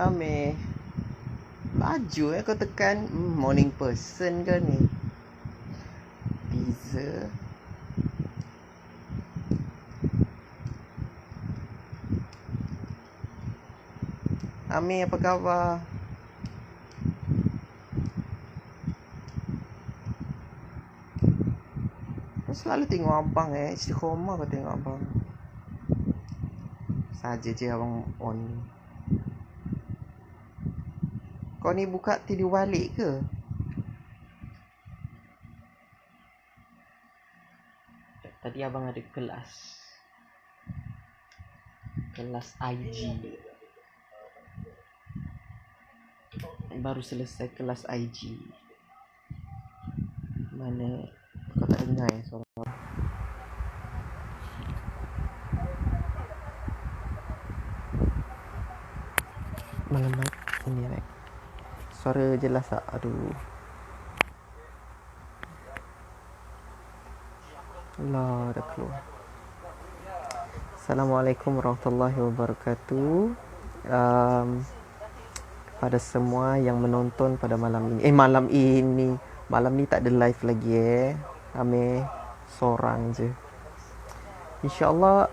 Ame laju kau tekan morning person ke ni. Pizza. Ame apa khabar? Kau selalu tengok abang istiqomah kau tengok abang. Saja je abang on. Kau ni buka tidur balik ke? Tadi abang ada kelas IG. Baru selesai kelas IG. Mana kau tak dengar suara? Malam ini right? Suara jelas tak? Aduh. Allah dah keluar. Assalamualaikum warahmatullahi wabarakatuh. Kepada semua yang menonton pada malam ini. Malam ni tak ada live lagi Ame seorang je. InsyaAllah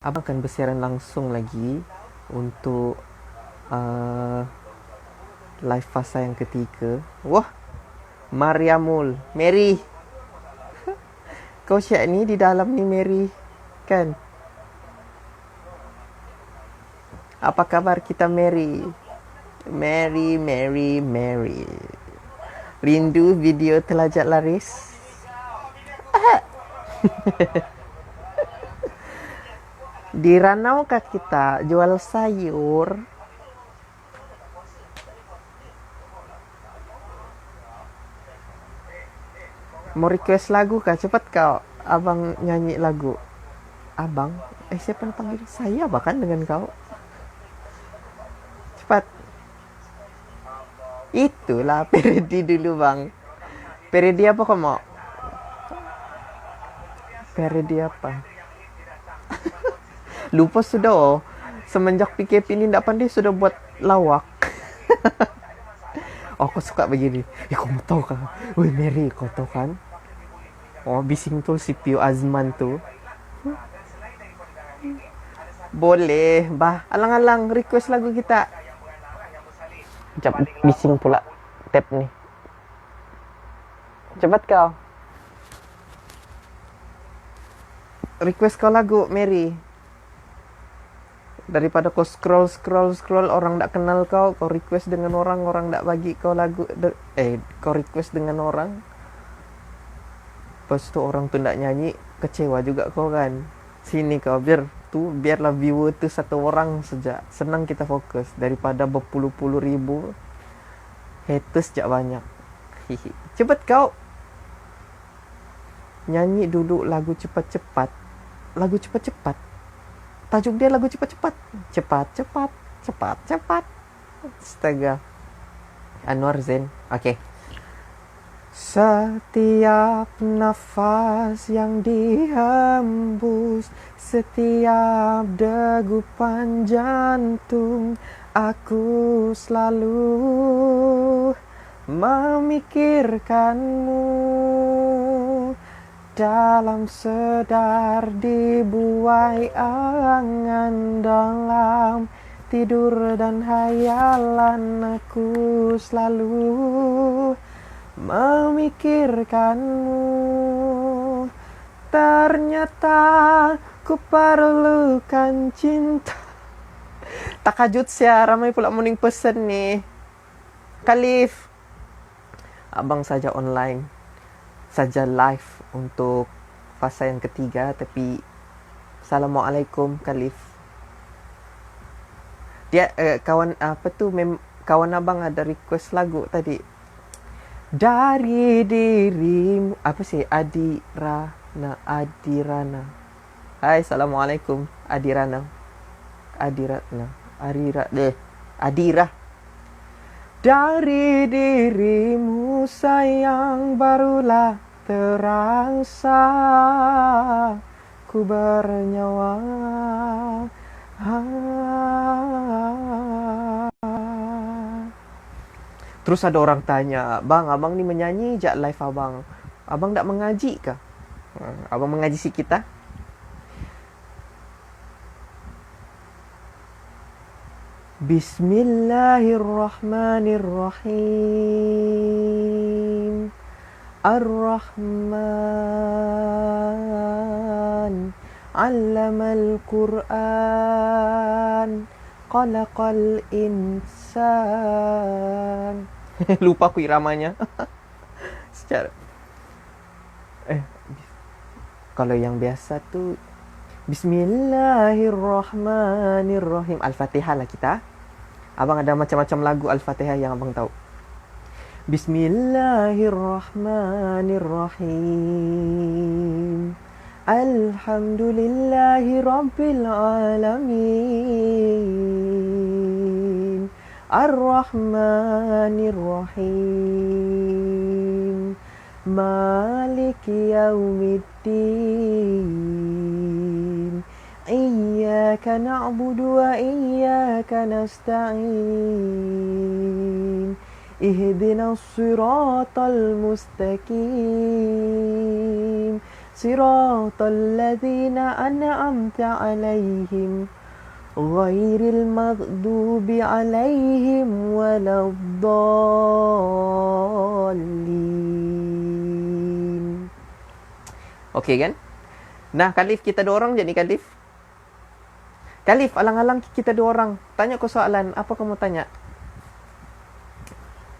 abang akan bersiaran langsung lagi untuk live fasa yang ketiga. Wah, Mary. Kau siap ni di dalam ni Mary kan? Apa kabar kita Mary? Mary. Rindu video telajak laris? Di Ranau kah kita jual sayur? Mau request lagu kah? Cepat kau. Abang nyanyi lagu. Abang? Siapa yang panggil? Saya bahkan dengan kau. Cepat. Itulah parody dulu bang. Parody apa kau mau? Parody apa? Lupa sudah semenjak PKP ni tak pandai sudah buat lawak. Kau suka begini. Kau tahu kan? Woi Mary, kau tahu kan? Bising tu CPU Azman tu. Boleh, bah. Alang-alang request lagu kita. Sekejap, bising pula tab ni. Cepat kau. Request kau lagu, Mary. Daripada kau scroll orang tak kenal kau request dengan orang tak bagi kau lagu. Kau request dengan orang. Lepas tu orang tu tak nyanyi, kecewa juga kau kan. Sini kau biarlah viewer tu satu orang saja. Senang kita fokus daripada berpuluh-puluh ribu haters jak banyak. Cepat kau. Nyanyi dulu lagu cepat-cepat. Tajuk dia lagu cepat-cepat. Cepat. Astaga. Anwar Zain. Okey. Setiap nafas yang dihembus, setiap degupan jantung, aku selalu memikirkanmu. Dalam sedar dibuai angan, dalam tidur dan hayalan aku selalu memikirkanmu. Ternyata ku perlukan cinta. Tak kajut sia, ramai pula morning person ni. Khalif, abang saja online, saja live untuk fasa yang ketiga. Tapi Assalamualaikum Khalif. Dia kawan kawan abang ada request lagu tadi. Dari dirimu Adirana. Hai, Assalamualaikum Adira. Dari dirimu sayang barulah terasa ku bernyawa. Ha. Terus ada orang tanya, "Bang, abang ni menyanyi je live abang. Abang tak mengaji kah?" Abang mengaji sikit tak? Bismillahirrahmanirrahim. Ar-Rahman. Allamal Qur'an. Khalaqal insan. Lupa aku iramanya. Secara kalau yang biasa tu Bismillahirrahmanirrahim. Al-Fatihah lah kita. Abang ada macam-macam lagu Al-Fatihah yang abang tahu. Bismillahirrahmanirrahim. Alhamdulillahi Rabbil Alamin. Ar-Rahmanirrahim. Maliki Yaumiddin. Iyyaka na'budu wa iyyaka nasta'in. Ihdinas siratal mustaqim. Siratal ladzina an'amta 'alaihim ghairil maghdubi 'alaihim waladdallin. Okey kan? Nah, Khalif kita dua orang jadi Khalif. Khalif, alang-alang kita dua orang. Tanya kau soalan, apa kamu tanya?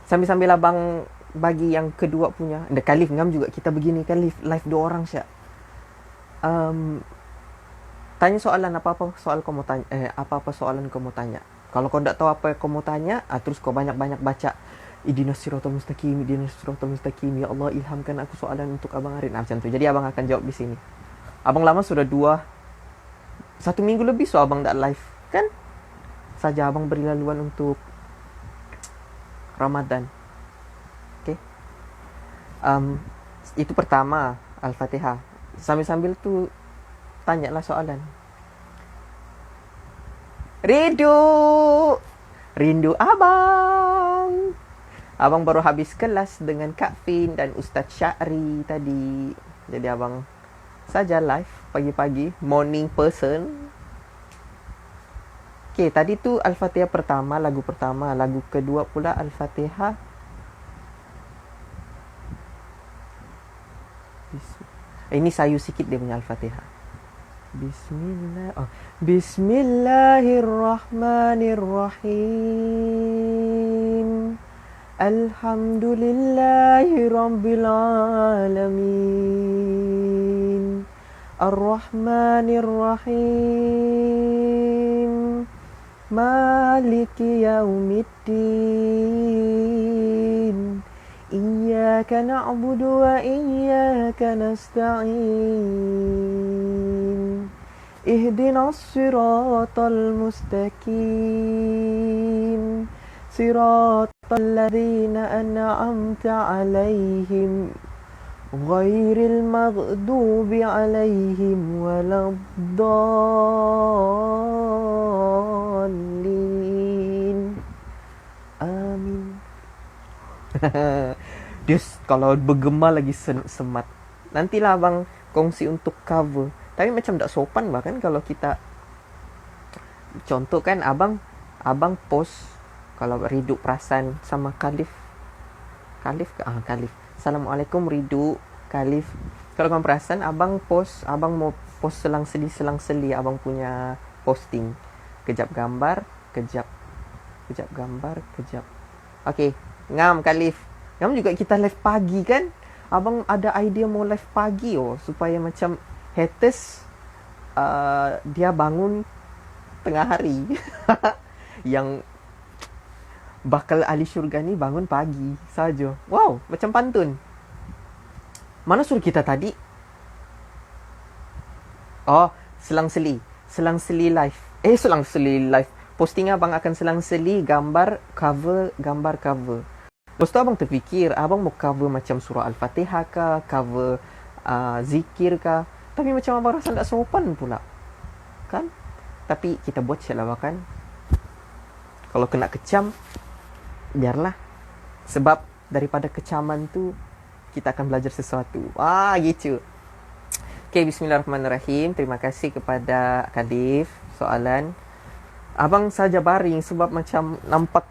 Sambil-sambil abang bagi yang kedua punya. Ada Khalif ngam juga kita begini Khalif, live dua orang Syak. Tanya soalan apa-apa soal kau mau tanya, apa-apa soalan kau mau tanya. Kalau kau tak tahu apa yang kau mau tanya, terus kau banyak-banyak baca Ihdinas siratal mustaqim, ihdinas siratal mustaqim, ya Allah ilhamkan aku soalan untuk abang Arin. Macam tu. Jadi abang akan jawab di sini. Abang lama sudah 1 minggu lebih so abang tak live kan? Saja abang beri laluan untuk Ramadan. Okay. Itu pertama Al-Fatihah. Sambil-sambil tu tanyalah soalan. Rindu abang. Abang baru habis kelas dengan Kak Fin dan Ustaz Syahri tadi. Jadi abang saja live pagi-pagi, morning person. Okay, tadi tu Al-Fatihah pertama, lagu pertama. Lagu kedua pula Al-Fatihah. Ini sayu sikit dia punya Al-Fatihah. Bismillahirrahmanirrahim. Alhamdulillahi Rabbil Alamin. Ar-Rahmanirrahim. Maliki Yaumiddin. Iyyaka na'budu wa iyyaka nasta'in. Ihdinas siratal mustaqim. Siratal ladzina an'amta 'alaihim ghairil maghdubi 'alaihim waladdallin. Amin. Dia kalau bergema lagi semat. Nantilah abang kongsi untuk cover. Tapi macam tak sopan bahkan kalau kita contoh kan abang post kalau Riduk perasan sama Khalif. Khalif. Assalamualaikum Riduk, Khalif. Kalau kamu perasan abang mau post selang-seli abang punya posting. Kejap gambar, kejap gambar, kejap. Okey, ngam Khalif. Ngam juga kita live pagi kan? Abang ada idea mau live pagi supaya macam haters dia bangun tengah hari. Yang bakal ahli syurga ni bangun pagi saja. Wow, macam pantun. Mana suruh kita tadi? Oh, selang-seli live. Selang-seli live. Posting abang akan selang-seli gambar cover. Lepas tu abang terfikir, abang mau cover macam surah Al-Fatihah kah, cover zikir kah. Tapi macam abang rasa tak sopan pula. Kan? tapi kita buat siapa kan. Kalau kena kecam, biarlah. Sebab daripada kecaman tu kita akan belajar sesuatu. Gitu. Okay, bismillahirrahmanirrahim. Terima kasih kepada Kadif soalan. Abang saja baring sebab macam nampak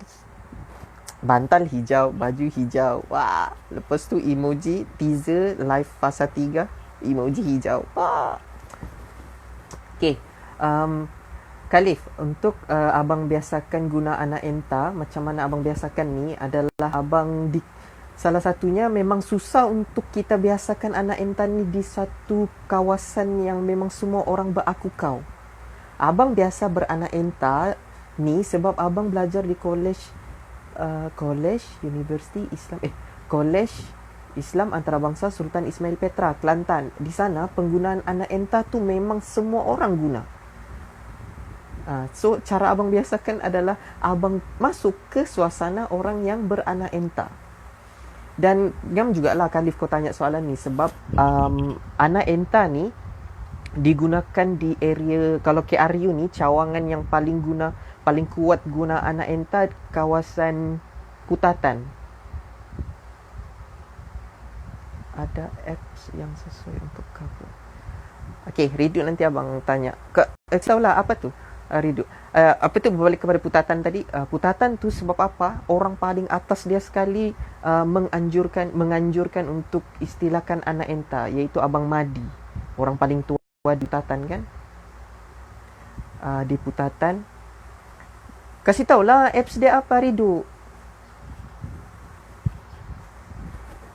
bantal hijau, baju hijau. Wah, lepas tu emoji teaser live fasa 3, emoji hijau. Wah. Okay, Khalif, untuk abang biasakan guna anak enta, macam mana abang biasakan ni adalah abang salah satunya memang susah untuk kita biasakan anak enta ni di satu kawasan yang memang semua orang berakukau. Abang biasa beranak enta ni sebab abang belajar di College Islam Antarabangsa Sultan Ismail Petra, Kelantan. Di sana penggunaan anak enta tu memang semua orang guna. So cara abang biasakan adalah abang masuk ke suasana orang yang beranak enta. Dan ngam jugalah Khalif kau tanya soalan ni sebab anak enta ni digunakan di area, kalau KRU ni cawangan yang paling kuat guna anak enta kawasan Putatan. Ada apps yang sesuai untuk cover. Okay, Ridu nanti abang tanya. Tahulah apa tu? Ridu. Apa tu berbalik kepada Putatan tadi? Putatan tu sebab apa? Orang paling atas dia sekali menganjurkan untuk istilahkan anak enta, iaitu Abang Madi. Orang paling tua di Putatan kan? Di Putatan. Kasih tahulah apps dia apa, Ridu.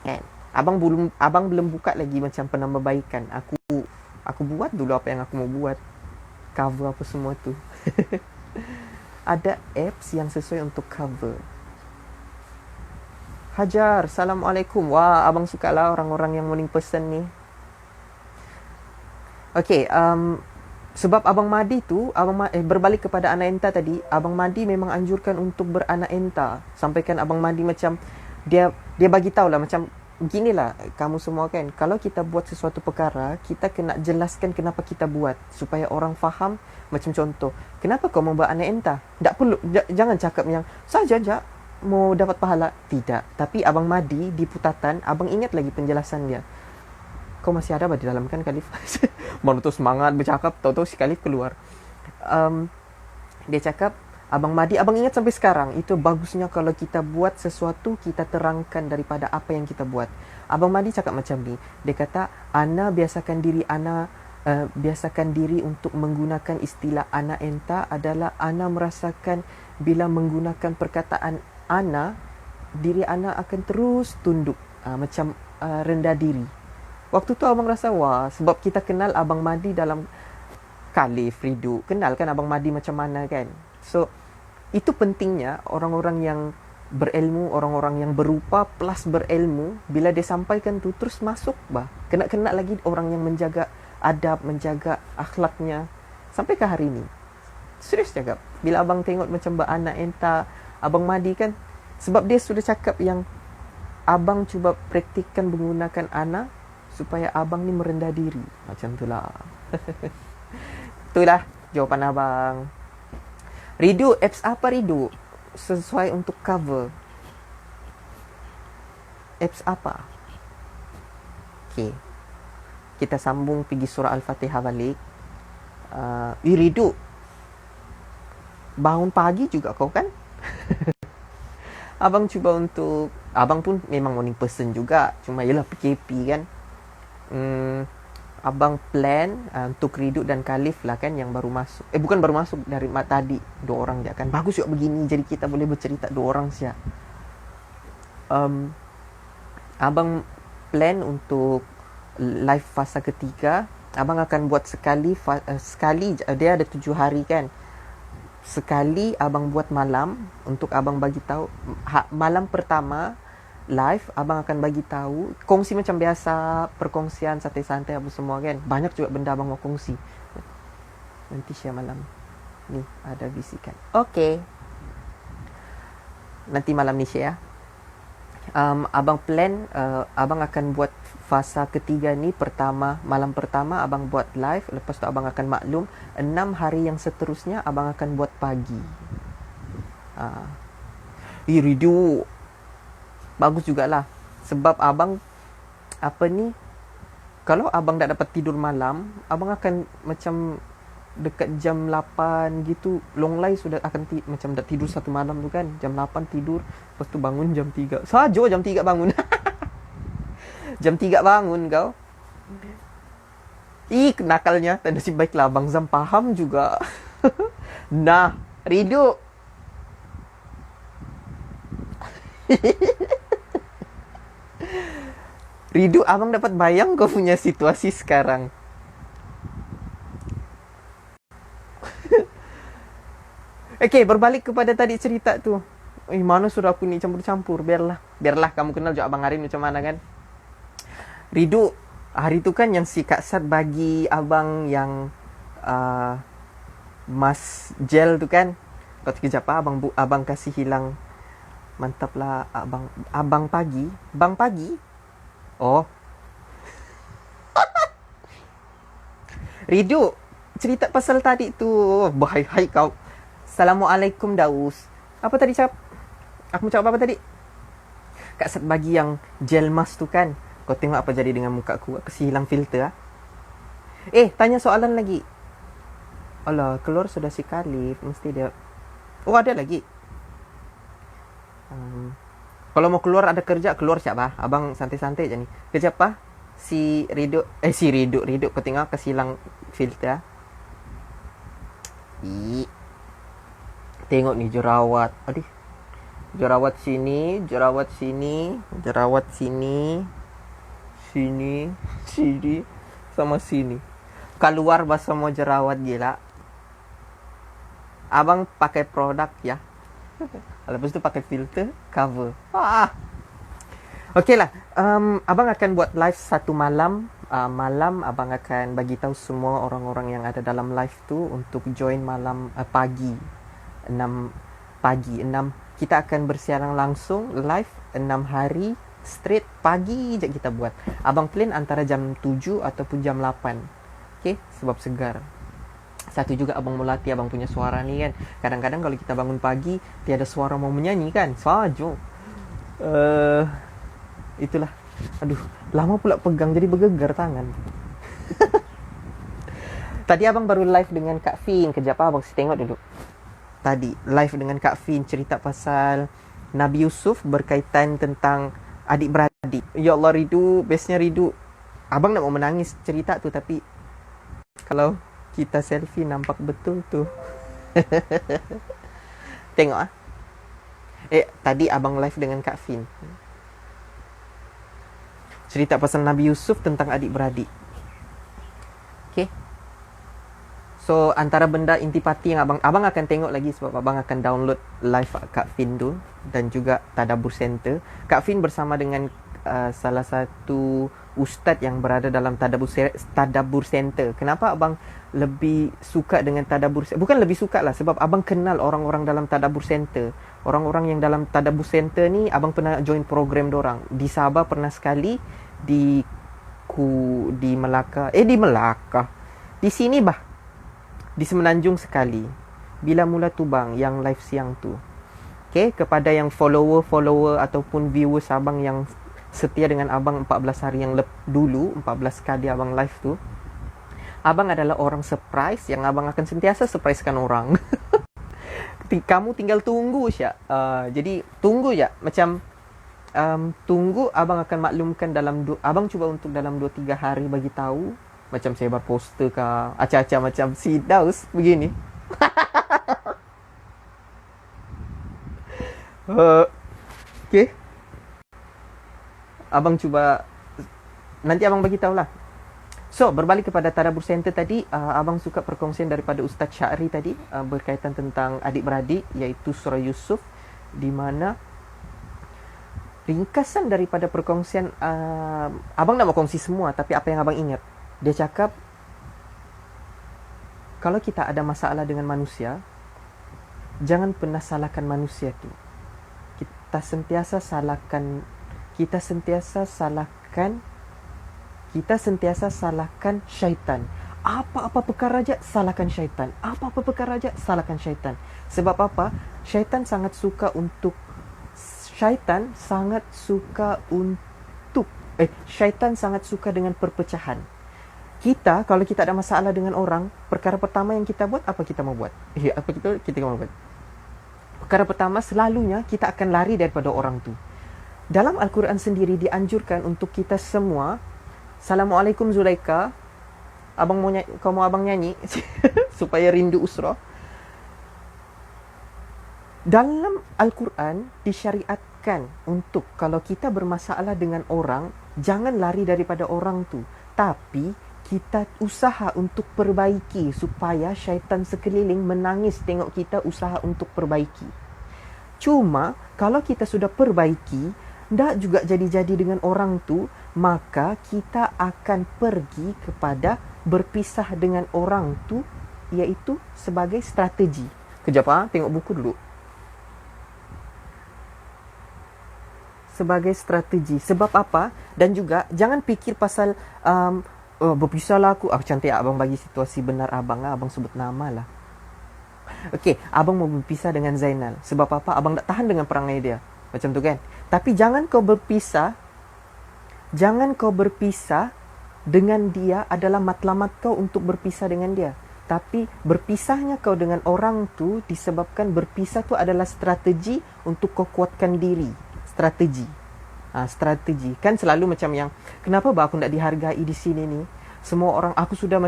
Kan? Abang belum buka lagi macam penambahbaikan. Aku buat dulu apa yang aku mau buat. Cover apa semua tu. Ada apps yang sesuai untuk cover. Hajar, Assalamualaikum. Wah, abang sukalah orang-orang yang morning person ni. Okay, sebab Abang Madi tu, berbalik kepada anak enta tadi, Abang Madi memang anjurkan untuk beranak enta. Sampaikan Abang Madi macam, dia bagi tahulah macam, ginilah kamu semua kan, kalau kita buat sesuatu perkara, kita kena jelaskan kenapa kita buat, supaya orang faham. Macam contoh, kenapa kau mau beranak enta? Tak perlu, jangan cakap yang, saja mau dapat pahala. Tidak, tapi Abang Madi di Putatan, abang ingat lagi penjelasan dia. Kau masih ada di dalam kan, Khalif? Baru tu semangat bercakap, tahu-tahu si Khalif keluar. Dia cakap, Abang Madi, abang ingat sampai sekarang, itu bagusnya kalau kita buat sesuatu, kita terangkan daripada apa yang kita buat. Abang Madi cakap macam ni, dia kata, Ana biasakan diri untuk menggunakan istilah anak enta adalah Ana merasakan bila menggunakan perkataan Ana, diri Ana akan terus tunduk, macam rendah diri. Waktu tu abang rasa, wah, sebab kita kenal Abang Madi dalam Khalif, Ridu. Kenal kan Abang Madi macam mana kan? So, itu pentingnya orang-orang yang berilmu, orang-orang yang berupa plus berilmu, bila dia sampaikan tu, terus masuk bah. Kena lagi orang yang menjaga adab, menjaga akhlaknya. Sampai ke hari ni. Serius cakap. Bila abang tengok macam anak enta, Abang Madi kan, sebab dia sudah cakap yang abang cuba praktikkan menggunakan anak, supaya abang ni merendah diri. Macam itulah. Itulah jawapan abang. Ridu, apps apa Ridu? Sesuai untuk cover. Apps apa? Okay. Kita sambung pergi surah Al-Fatihah balik. Ridu, bangun pagi juga kau kan? Abang cuba untuk, abang pun memang morning person juga. Cuma yelah PKP kan. Abang plan untuk Ridu dan Khalif lah kan, yang baru masuk. Bukan baru masuk, dari tadi 2 orang dia kan. Bagus juga begini, jadi kita boleh bercerita 2 orang siap. Abang plan untuk live fasa ketiga. Abang akan buat sekali, dia ada 7 hari kan. Sekali abang buat malam, untuk abang bagi tahu malam pertama live, abang akan bagi tahu, kongsi macam biasa, perkongsian santai-santai apa semua kan. Banyak juga benda abang mau kongsi. Nanti share malam. Ni ada bisikan. Okay. Nanti malam ni share ya. Abang plan abang akan buat fasa ketiga ni. Malam pertama abang buat live, lepas tu abang akan maklum 6 hari yang seterusnya abang akan buat pagi. Ridu bagus jugalah, sebab abang apa ni, kalau abang tak dapat tidur malam, abang akan macam dekat jam 8 gitu, long lay sudah akan macam dah tidur satu malam tu kan, jam 8 tidur, lepas tu bangun jam 3 saja, jam 3 bangun. Jam 3 bangun kau. Nakalnya, tak nasib baiklah Abang Zam faham juga. Nah, Ridu. Ridu, abang dapat bayang kau punya situasi sekarang. Okay, berbalik kepada tadi cerita tu. Mana sudah aku ni campur-campur. Biarlah kamu kenal juga Abang Arin macam mana kan. Ridu, hari tu kan yang si Kak Sat bagi abang yang mask gel tu kan. Kau sekejap abang kasih hilang. Mantap lah abang pagi. Bang pagi? Oh. Ridu, cerita pasal tadi tu. Bahai kau. Assalamualaikum Daus. Apa tadi aku cakap apa tadi? Kak Sat bagi yang gel mask tu kan. Kau tengok apa jadi dengan muka aku. Kasi hilang filter. Tanya soalan lagi. Alah, keluar sudah si Khalif. Mesti dia. Oh, ada lagi. Kalau mau keluar ada kerja, keluar siapa? Abang santai-santai je ni. Kerja apa? Si Ridu. Kau tengok kasi hilang filter. Tengok ni jerawat. Aduh. Jerawat sini. Sini. Sama sini. Keluar bahasa mau jerawat gila. Abang pakai produk ya. Lepas tu pakai filter, cover. Okey lah. Abang akan buat live satu malam. Malam abang akan bagi tahu semua orang-orang yang ada dalam live tu untuk join malam pagi 6 kita akan bersiaran langsung live 6 hari straight pagi je kita buat. Abang plan antara jam 7 ataupun jam 8. Okey, sebab segar. Satu juga abang mau latih abang punya suara ni kan. Kadang-kadang kalau kita bangun pagi tiada suara mau menyanyi kan. Sajo. Itulah. Aduh, lama pula pegang jadi bergegar tangan. Tadi abang baru live dengan Kak Fin. Kejap abang tengok dulu. Tadi live dengan Kak Fin cerita pasal Nabi Yusuf berkaitan tentang adik-beradik. Ya Allah Ridu, bestnya Ridu. Abang nak mau menangis cerita tu tapi kalau kita selfie nampak betul tu. Tengok tadi abang live dengan Kak Fin. Cerita pasal Nabi Yusuf tentang adik-beradik. Okay. So, antara benda intipati yang abang akan tengok lagi sebab abang akan download live Kak Fin tu dan juga Tadabbur Center. Kak Fin bersama dengan salah satu ustaz yang berada dalam Tadabbur Center. Kenapa abang lebih suka dengan Tadabbur Center? Bukan lebih suka lah, sebab abang kenal orang-orang dalam Tadabbur Center. Orang-orang yang dalam Tadabbur Center ni abang pernah join program dorang. Di Sabah pernah sekali, di Melaka. Di sini di Semenanjung sekali. Bila mula tu bang yang live siang tu. Okay, kepada yang follower ataupun viewers abang yang setia dengan abang 14 hari yang dulu, 14 kali abang live tu, abang adalah orang surprise yang abang akan sentiasa surprisekan orang. Kamu tinggal tunggu Syak. Jadi tunggu je. Macam tunggu, abang akan maklumkan abang cuba untuk dalam 2-3 hari bagi tahu. Macam sebar poster ke, acah-acah macam si Daus begini. Okay. Abang cuba, nanti abang bagi tahulah. So, berbalik kepada Tadabbur Center tadi, abang suka perkongsian daripada Ustaz Syahri tadi berkaitan tentang adik-beradik, iaitu surah Yusuf, di mana ringkasan daripada perkongsian, abang nak mau kongsi semua, tapi apa yang abang ingat, dia cakap kalau kita ada masalah dengan manusia, jangan pernah salahkan manusia tu. Kita sentiasa salahkan kita sentiasa salahkan syaitan. Apa-apa perkara aja salahkan syaitan. Apa-apa perkara aja salahkan syaitan. Sebab apa? Syaitan sangat suka dengan perpecahan. Kalau kita ada masalah dengan orang, perkara pertama yang kita buat, apa kita mau buat? Kita mau buat? Perkara pertama selalunya kita akan lari daripada orang tu. Dalam Al-Quran sendiri dianjurkan untuk kita semua, Assalamualaikum Zulaika, kau mau abang nyanyi supaya rindu usrah. Dalam Al-Quran disyariatkan untuk kalau kita bermasalah dengan orang, jangan lari daripada orang tu, tapi kita usaha untuk perbaiki supaya syaitan sekeliling menangis tengok kita usaha untuk perbaiki. Cuma kalau kita sudah perbaiki, tak juga jadi-jadi dengan orang tu, maka kita akan pergi kepada berpisah dengan orang tu, iaitu sebagai strategi. Kejap tengok buku dulu. Sebagai strategi. Sebab apa? Dan juga jangan fikir pasal berpisahlah aku. Cantik abang bagi situasi benar abang. Abang sebut nama lah. Okey, abang mau berpisah dengan Zainal. Sebab apa? Abang tak tahan dengan perangai dia. Macam tu kan? Tapi jangan kau berpisah dengan dia adalah matlamat kau untuk berpisah dengan dia. Tapi berpisahnya kau dengan orang tu disebabkan berpisah tu adalah strategi untuk kau kuatkan diri. Strategi. Kan selalu macam yang, kenapa aku tak dihargai di sini ni? Semua orang, aku sudah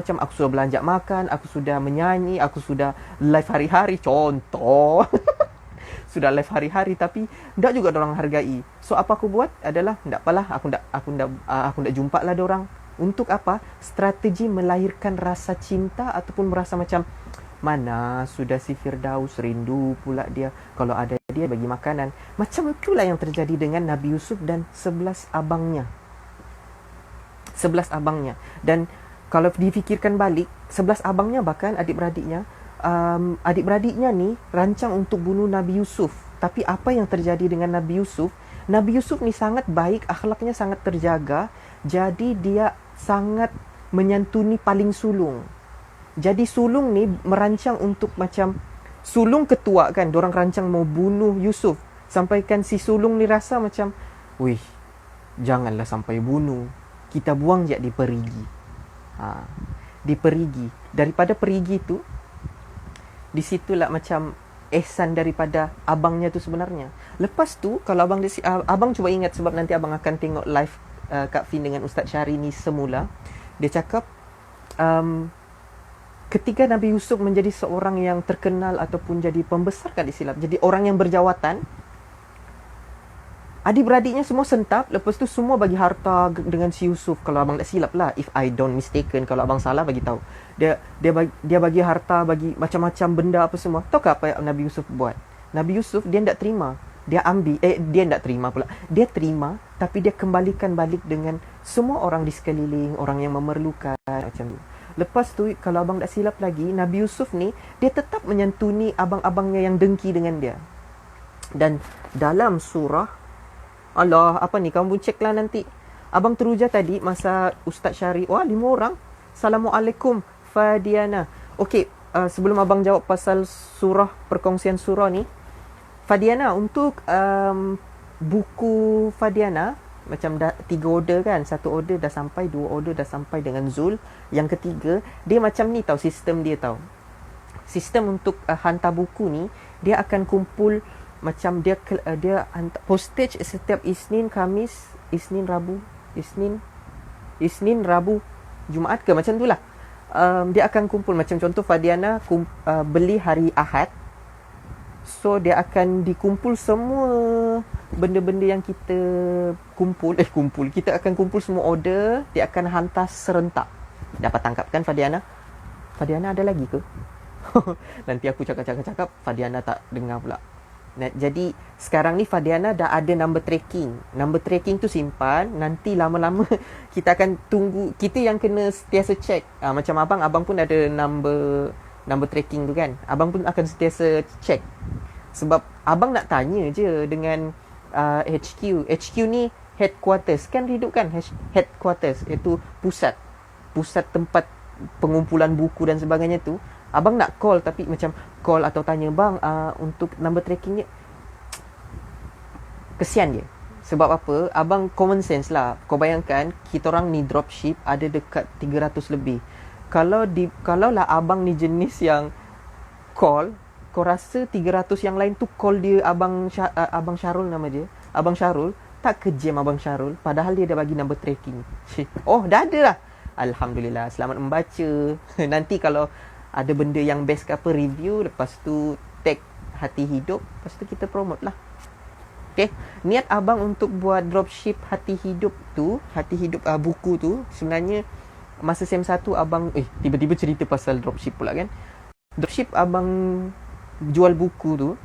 belanja makan, aku sudah menyanyi, aku sudah live hari-hari, contoh. Sudah live hari-hari tapi tak juga orang hargai. So apa aku buat adalah, tak apalah, aku tak jumpa lah dorang. Untuk apa? Strategi melahirkan rasa cinta ataupun merasa macam, mana sudah si Firdaus, rindu pula dia. Kalau ada dia bagi makanan. Macam itulah yang terjadi dengan Nabi Yusuf dan 11 abangnya. Dan kalau difikirkan balik, 11 abangnya bahkan adik-beradiknya ni rancang untuk bunuh Nabi Yusuf. Tapi apa yang terjadi dengan Nabi Yusuf? Nabi Yusuf ni sangat baik, akhlaknya sangat terjaga. Jadi dia sangat menyantuni paling sulung. Jadi sulung ni merancang untuk macam, sulung ketua kan, dorang rancang mau bunuh Yusuf. Sampaikan si sulung ni rasa macam, wih, janganlah sampai bunuh. Kita buang je di perigi. Di perigi. Daripada perigi tu, di situlah macam ihsan daripada abangnya tu sebenarnya. Lepas tu, kalau abang cuba ingat, sebab nanti abang akan tengok live Kak Fin dengan Ustaz Syahrini semula. Dia cakap, ketika Nabi Yusuf menjadi seorang yang terkenal ataupun jadi pembesar kali silap, jadi orang yang berjawatan, adik-beradiknya semua sentap. Lepas tu semua bagi harta dengan si Yusuf. Kalau abang tak silap lah, if I don't mistaken, kalau abang salah bagi tahu. Dia bagi harta, bagi macam-macam benda apa semua. Tahu apa yang Nabi Yusuf buat? Nabi Yusuf dia tak terima. Dia tak terima pula. Dia terima, tapi dia kembalikan balik dengan semua orang di sekeliling, orang yang memerlukan, macam tu. Lepas tu, kalau abang tak silap lagi, Nabi Yusuf ni, dia tetap menyantuni abang-abangnya yang dengki dengan dia. Dan dalam surah, apa ni, kamu cek lah nanti. Abang teruja tadi, masa Ustaz Syari, 5 orang. Assalamualaikum, Fadiana. Okey, sebelum abang jawab pasal surah, perkongsian surah ni, Fadiana, untuk buku Fadiana, macam 3 order kan, 1 order dah sampai, 2 order dah sampai dengan Zul. Yang ketiga, dia macam ni tau, sistem dia tau. Sistem untuk hantar buku ni, dia akan kumpul macam dia hantar postage setiap Isnin, Khamis, Isnin, Rabu, Jumaat ke macam tu lah. Dia akan kumpul, macam contoh Fadiana beli hari Ahad. So dia akan dikumpul semua benda-benda yang kita kumpul. Kita akan kumpul semua order. Dia akan hantar serentak. Dapat tangkap kan Fadiana? Fadiana ada lagi ke? Nanti aku cakap Fadiana tak dengar pula. Jadi sekarang ni Fadiana dah ada number tracking. Number tracking tu simpan. Nanti lama-lama kita akan tunggu. Kita yang kena sentiasa check. Macam abang pun ada number tracking tu kan. Abang pun akan sentiasa check. Sebab abang nak tanya je dengan HQ. HQ ni headquarters. Kan Redup kan headquarters, iaitu pusat tempat pengumpulan buku dan sebagainya tu. Abang nak call, tapi macam call atau tanya, bang, untuk number tracking ni, kesian dia. Sebab apa? Abang common sense lah. Kau bayangkan, kita orang ni dropship ada dekat 300 lebih. Kalau lah abang ni jenis yang call, kau rasa 300 yang lain tu call dia Abang Syarul, nama dia, Abang Syarul, tak kejam Abang Syarul, padahal dia dah bagi number tracking. Oh, dah ada lah. Alhamdulillah, selamat membaca. Nanti kalau ada benda yang best ke apa, review, lepas tu tag Hati Hidup, lepas tu kita promote lah. Okay, niat abang untuk buat dropship Hati Hidup tu, buku tu, sebenarnya masa SEM 1 abang, tiba-tiba cerita pasal dropship pula kan. Dropship abang jual buku tu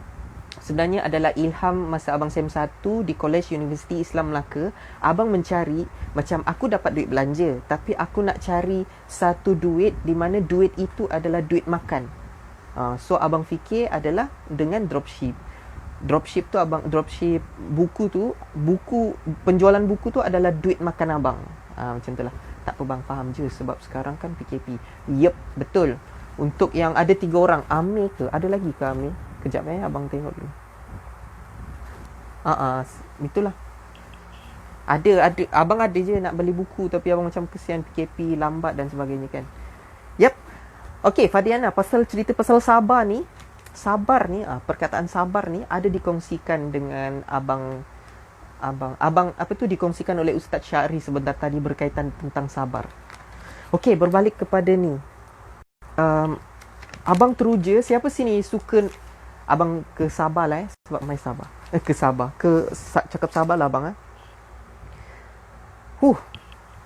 sebenarnya adalah ilham masa abang SEM 1 di College Universiti Islam Melaka. Abang mencari, macam aku dapat duit belanja, tapi aku nak cari satu duit di mana duit itu adalah duit makan. So abang fikir adalah dengan dropship buku tu, penjualan buku tu adalah duit makan abang. Macam tu lah. Tak apa bang, faham je sebab sekarang kan PKP. Yep, betul. Untuk yang ada 3 orang, Amir ke? Ada lagi ke Amir? Kejap abang tengok dulu. Itulah. Ada abang ada je nak beli buku, tapi abang macam kesian PKP lambat dan sebagainya kan. Yep. Okey, Fadiana, cerita pasal sabar ni, perkataan sabar ni ada dikongsikan dengan abang dikongsikan oleh Ustaz Syahri sebentar tadi berkaitan tentang sabar. Okey, berbalik kepada ni. Abang teruja, siapa sini suka abang ke Sabah lah sebab mai Sabah. Cakap Sabah lah abang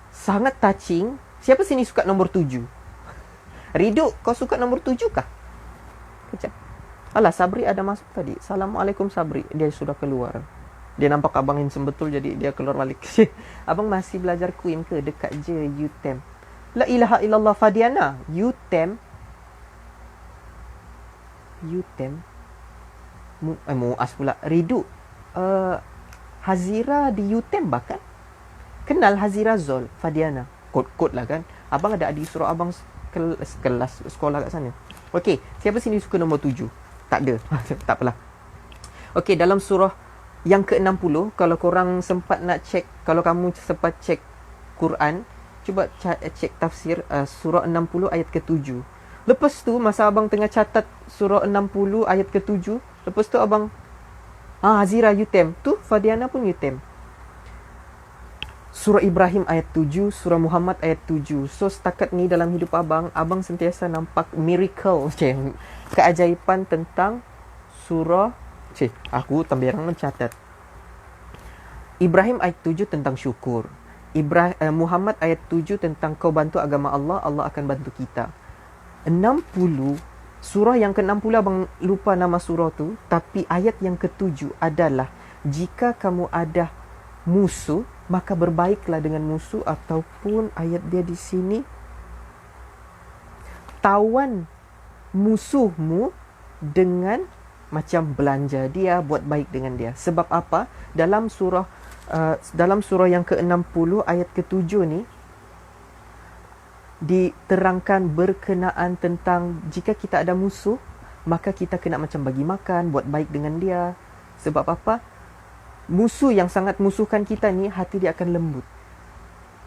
sangat touching. Siapa sini suka nombor 7? Riduk, kau suka nombor 7 kah? Kejap. Alah, Sabri ada masuk tadi. Assalamualaikum Sabri. Dia sudah keluar. Dia nampak abang handsome betul, jadi dia keluar balik. Abang masih belajar Queen ke? Dekat je UTM. La ilaha illallah Fadiana. UTM. Muas pula. Riduk. Hazira di UTM bahkan. Kenal Hazira Zol, Fadiana. Kod-kod lah kan. Abang ada adik surau abang kelas sekolah kat sana. Okey, siapa sini suka nombor 7? Tak ada. Tak apalah. Okey, dalam surah yang ke-60, kalau korang sempat nak cek, kalau kamu sempat cek Quran, cuba cek tafsir surah 60 ayat ke-7. Lepas tu masa abang tengah catat surah 60 ayat ke-7, lepas tu abang Hazira UTM. Tu Fadiana pun UTM. Surah Ibrahim ayat 7, surah Muhammad ayat 7. So setakat ni dalam hidup abang sentiasa nampak miracle, keajaiban tentang surah. Aku tambiran mencatat. Ibrahim ayat 7 tentang syukur. Muhammad ayat 7 tentang kau bantu agama Allah, Allah akan bantu kita. 60, surah yang ke-60 abang lupa nama surah tu, tapi ayat yang ke-7 adalah jika kamu ada musuh, maka berbaiklah dengan musuh, ataupun ayat dia di sini, tawan musuhmu dengan macam belanja dia, buat baik dengan dia. Sebab apa? Dalam surah yang ke-60 ayat ke-7 ni diterangkan berkenaan tentang jika kita ada musuh, maka kita kena macam bagi makan, buat baik dengan dia. Sebab apa? Musuh yang sangat musuhkan kita ni, hati dia akan lembut.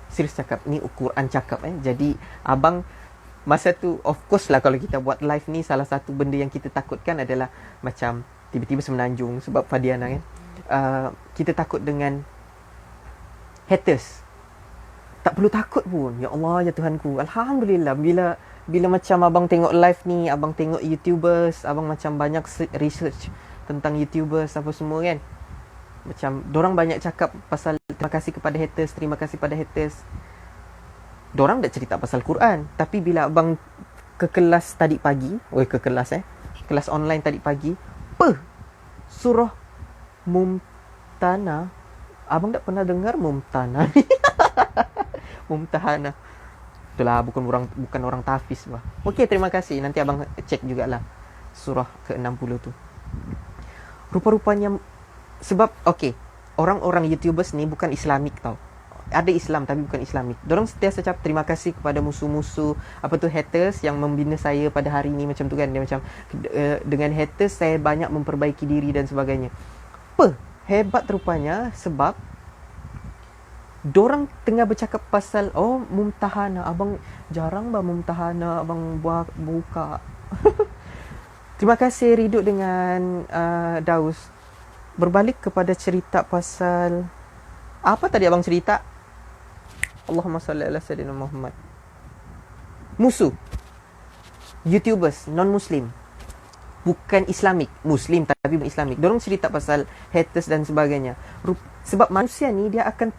Serius cakap, ni Quran cakap Jadi abang masa tu, of course lah, kalau kita buat live ni, salah satu benda yang kita takutkan adalah macam tiba-tiba semenanjung. Sebab Fadiana kan, kita takut dengan haters. Tak perlu takut pun. Ya Allah, ya Tuhanku, Alhamdulillah. Bila macam abang tengok live ni, abang tengok YouTubers, abang macam banyak research tentang YouTubers apa semua kan. Macam dorang banyak cakap pasal terima kasih kepada haters. Dorang tak cerita pasal Quran. Tapi bila abang ke kelas tadi pagi, kelas online tadi pagi, surah Mumtana. Abang tak pernah dengar Mumtana ni. Mumtahana. Itulah, bukan orang tahfiz lah. Okey, terima kasih. Nanti abang cek jugalah surah ke-60 tu. Rupa-rupanya sebab orang-orang YouTubers ni bukan Islamik tau. Ada Islam tapi bukan Islamik. Diorang sentiasa cakap terima kasih kepada musuh-musuh, apa tu, haters yang membina saya pada hari ni, macam tu kan. Dia macam dengan haters saya banyak memperbaiki diri dan sebagainya. Apa? Hebat rupanya sebab diorang tengah bercakap pasal mumtahana. Abang jarang mumtahana abang buka. Terima kasih Riduk dengan Daus. Berbalik kepada cerita pasal apa tadi abang cerita? Allahumma salli ala sayyidina Muhammad. Musuh YouTubers non-Muslim, bukan Islamik, Muslim tapi bukan Islamik. Diorang cerita pasal haters dan sebagainya. Sebab manusia ni dia akan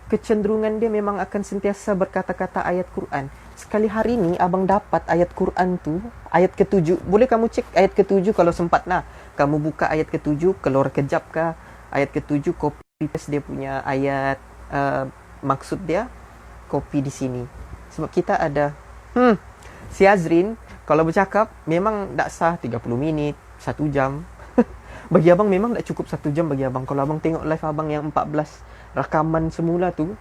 kecenderungan dia memang akan sentiasa berkata-kata ayat Quran. Sekali hari ni abang dapat ayat Quran tu, ayat ke-7. Boleh kamu cek ayat ke-7 kalau sempat lah. Kamu buka ayat ke-7, keluar kejap ke ayat ke-7, copy paste dia punya ayat maksud dia, copy di sini. Sebab kita ada si Azrin kalau bercakap memang tak sah 30 minit, 1 jam. Bagi abang memang tak cukup 1 jam bagi abang. Kalau abang tengok live abang yang 14 rakaman semula tu,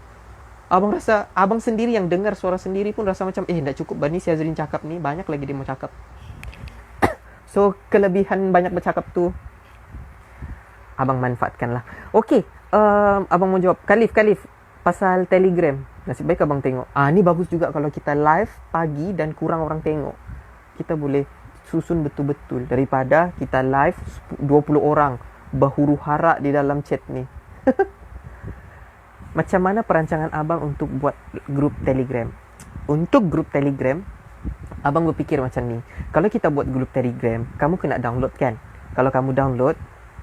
abang rasa, abang sendiri yang dengar suara sendiri pun rasa macam tak cukup bani si Azrin cakap ni, banyak lagi dia mau cakap. So kelebihan banyak bercakap tu abang manfaatkan lah. Okey, abang mau jawab Khalif pasal Telegram. Nasib baik abang tengok. Ni bagus juga kalau kita live pagi dan kurang orang tengok. Kita boleh susun betul-betul daripada kita live 20 orang berhuru-hara di dalam chat ni. Macam mana perancangan abang untuk buat grup Telegram? Untuk grup Telegram, abang berfikir macam ni. Kalau kita buat grup Telegram, kamu kena download kan? Kalau kamu download,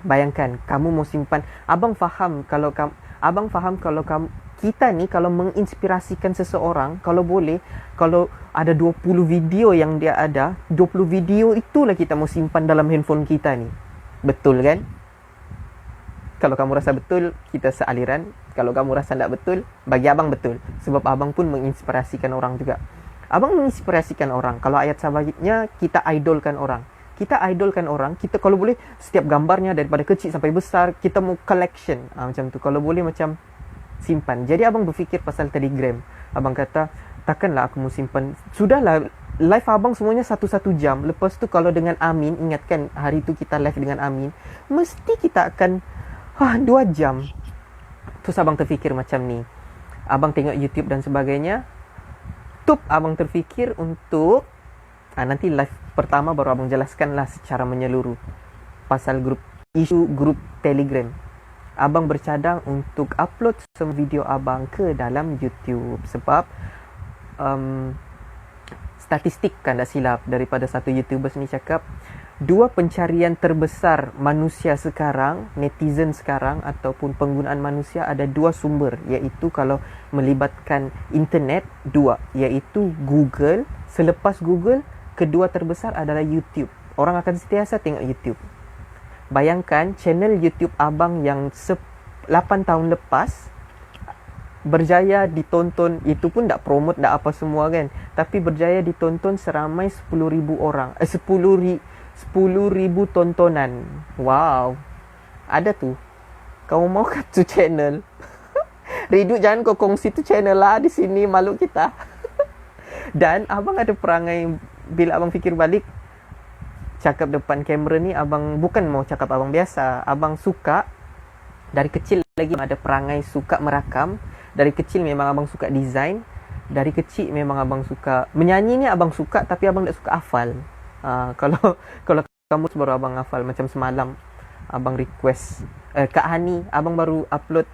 bayangkan kamu mau simpan. Abang faham kalau kamu kita ni kalau menginspirasikan seseorang, kalau boleh, kalau ada 20 video yang dia ada, 20 video itulah kita mau simpan dalam handphone kita ni. Betul kan? Kalau kamu rasa betul, kita sealiran. Kalau kamu rasa tak betul, bagi abang betul. Sebab abang pun menginspirasikan orang juga. Abang menginspirasikan orang. Kalau ayat sahabatnya, kita idolkan orang. Kita idolkan orang, kita kalau boleh setiap gambarnya daripada kecil sampai besar, kita mau collection. Macam tu. Kalau boleh macam simpan. Jadi abang berfikir pasal Telegram. Abang kata, takkanlah aku mau simpan. Sudahlah, live abang semuanya 1 jam. Lepas tu kalau dengan Amin, ingatkan hari tu kita live dengan Amin, mesti kita akan 2 jam. Terus abang terfikir macam ni. Abang tengok YouTube dan sebagainya. Abang terfikir untuk nanti live pertama baru abang jelaskanlah secara menyeluruh pasal isu grup Telegram. Abang bercadang untuk upload semua video abang ke dalam YouTube. Sebab statistik kan tak silap daripada satu YouTubers ni cakap, 2 pencarian terbesar manusia sekarang, netizen sekarang ataupun penggunaan manusia ada 2 sumber, iaitu kalau melibatkan internet 2, iaitu Google. Selepas Google, kedua terbesar adalah YouTube. Orang akan sentiasa tengok YouTube. Bayangkan channel YouTube abang yang 8 tahun lepas berjaya ditonton, itu pun tak promote, tak apa semua kan, tapi berjaya ditonton seramai 10,000 orang. 10,000 tontonan. Wow. Ada tu. Kau mau kat tu channel? Riduk, jangan kau kongsi tu channel lah di sini, malu kita. Dan abang ada perangai, bila abang fikir balik, cakap depan kamera ni, abang bukan mau cakap abang biasa. Abang suka dari kecil lagi, ada perangai suka merakam. Dari kecil memang abang suka design. Dari kecil memang abang suka menyanyi ni, abang suka, tapi abang tak suka hafal. Kalau kamu baru abang hafal. Macam semalam abang request Kak Hani, abang baru upload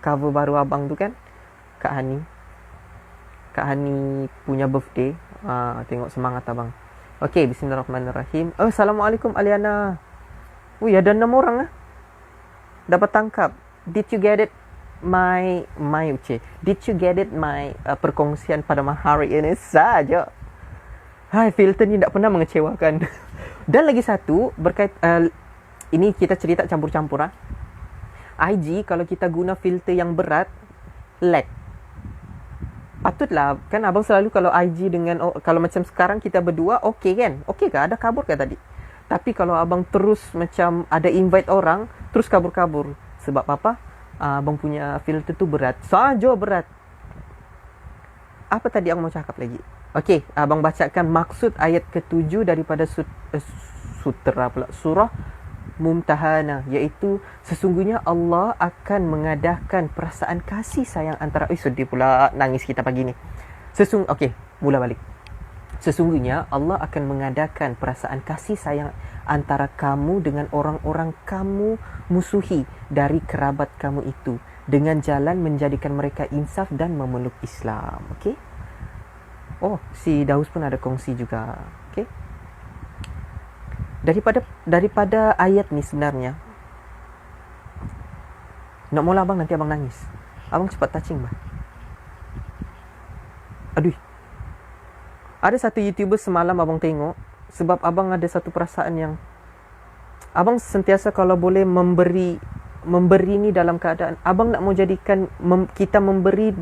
cover baru abang tu kan, Kak Hani punya birthday. Tengok semangat abang. Okey, bismillahirrahmanirrahim. Assalamualaikum Aliana. Ada 6 orang dapat tangkap. Did you get it my Did you get it my perkongsian pada hari ini saja. Hai, filter ni tak pernah mengecewakan. Dan lagi satu berkait ini kita cerita campur-campur IG kalau kita guna filter yang berat, lag. Patutlah kan abang selalu kalau IG dengan kalau macam sekarang kita berdua, okey kan? Okey ke? Ada kabur ke tadi? Tapi kalau abang terus macam ada invite orang, terus kabur-kabur. Sebab apa? abang punya filter tu berat. Saja berat. Apa tadi abang mau cakap lagi? Okey, abang bacakan maksud ayat ke-7 daripada surah Mumtahana, iaitu sesungguhnya Allah akan mengadakan perasaan kasih sayang antara sedih pula nangis kita pagi ni. Okey, mula balik. Sesungguhnya Allah akan mengadakan perasaan kasih sayang antara kamu dengan orang-orang kamu musuhi dari kerabat kamu itu, dengan jalan menjadikan mereka insaf dan memeluk Islam. Okey. Oh, si Daus pun ada kongsi juga. Okey. Daripada ayat ni sebenarnya, nak mula abang nanti abang nangis. Abang cepat touching bah. Aduh. Ada satu YouTuber semalam abang tengok, sebab abang ada satu perasaan yang abang sentiasa kalau boleh memberi ni dalam keadaan abang nak mau jadikan kita memberi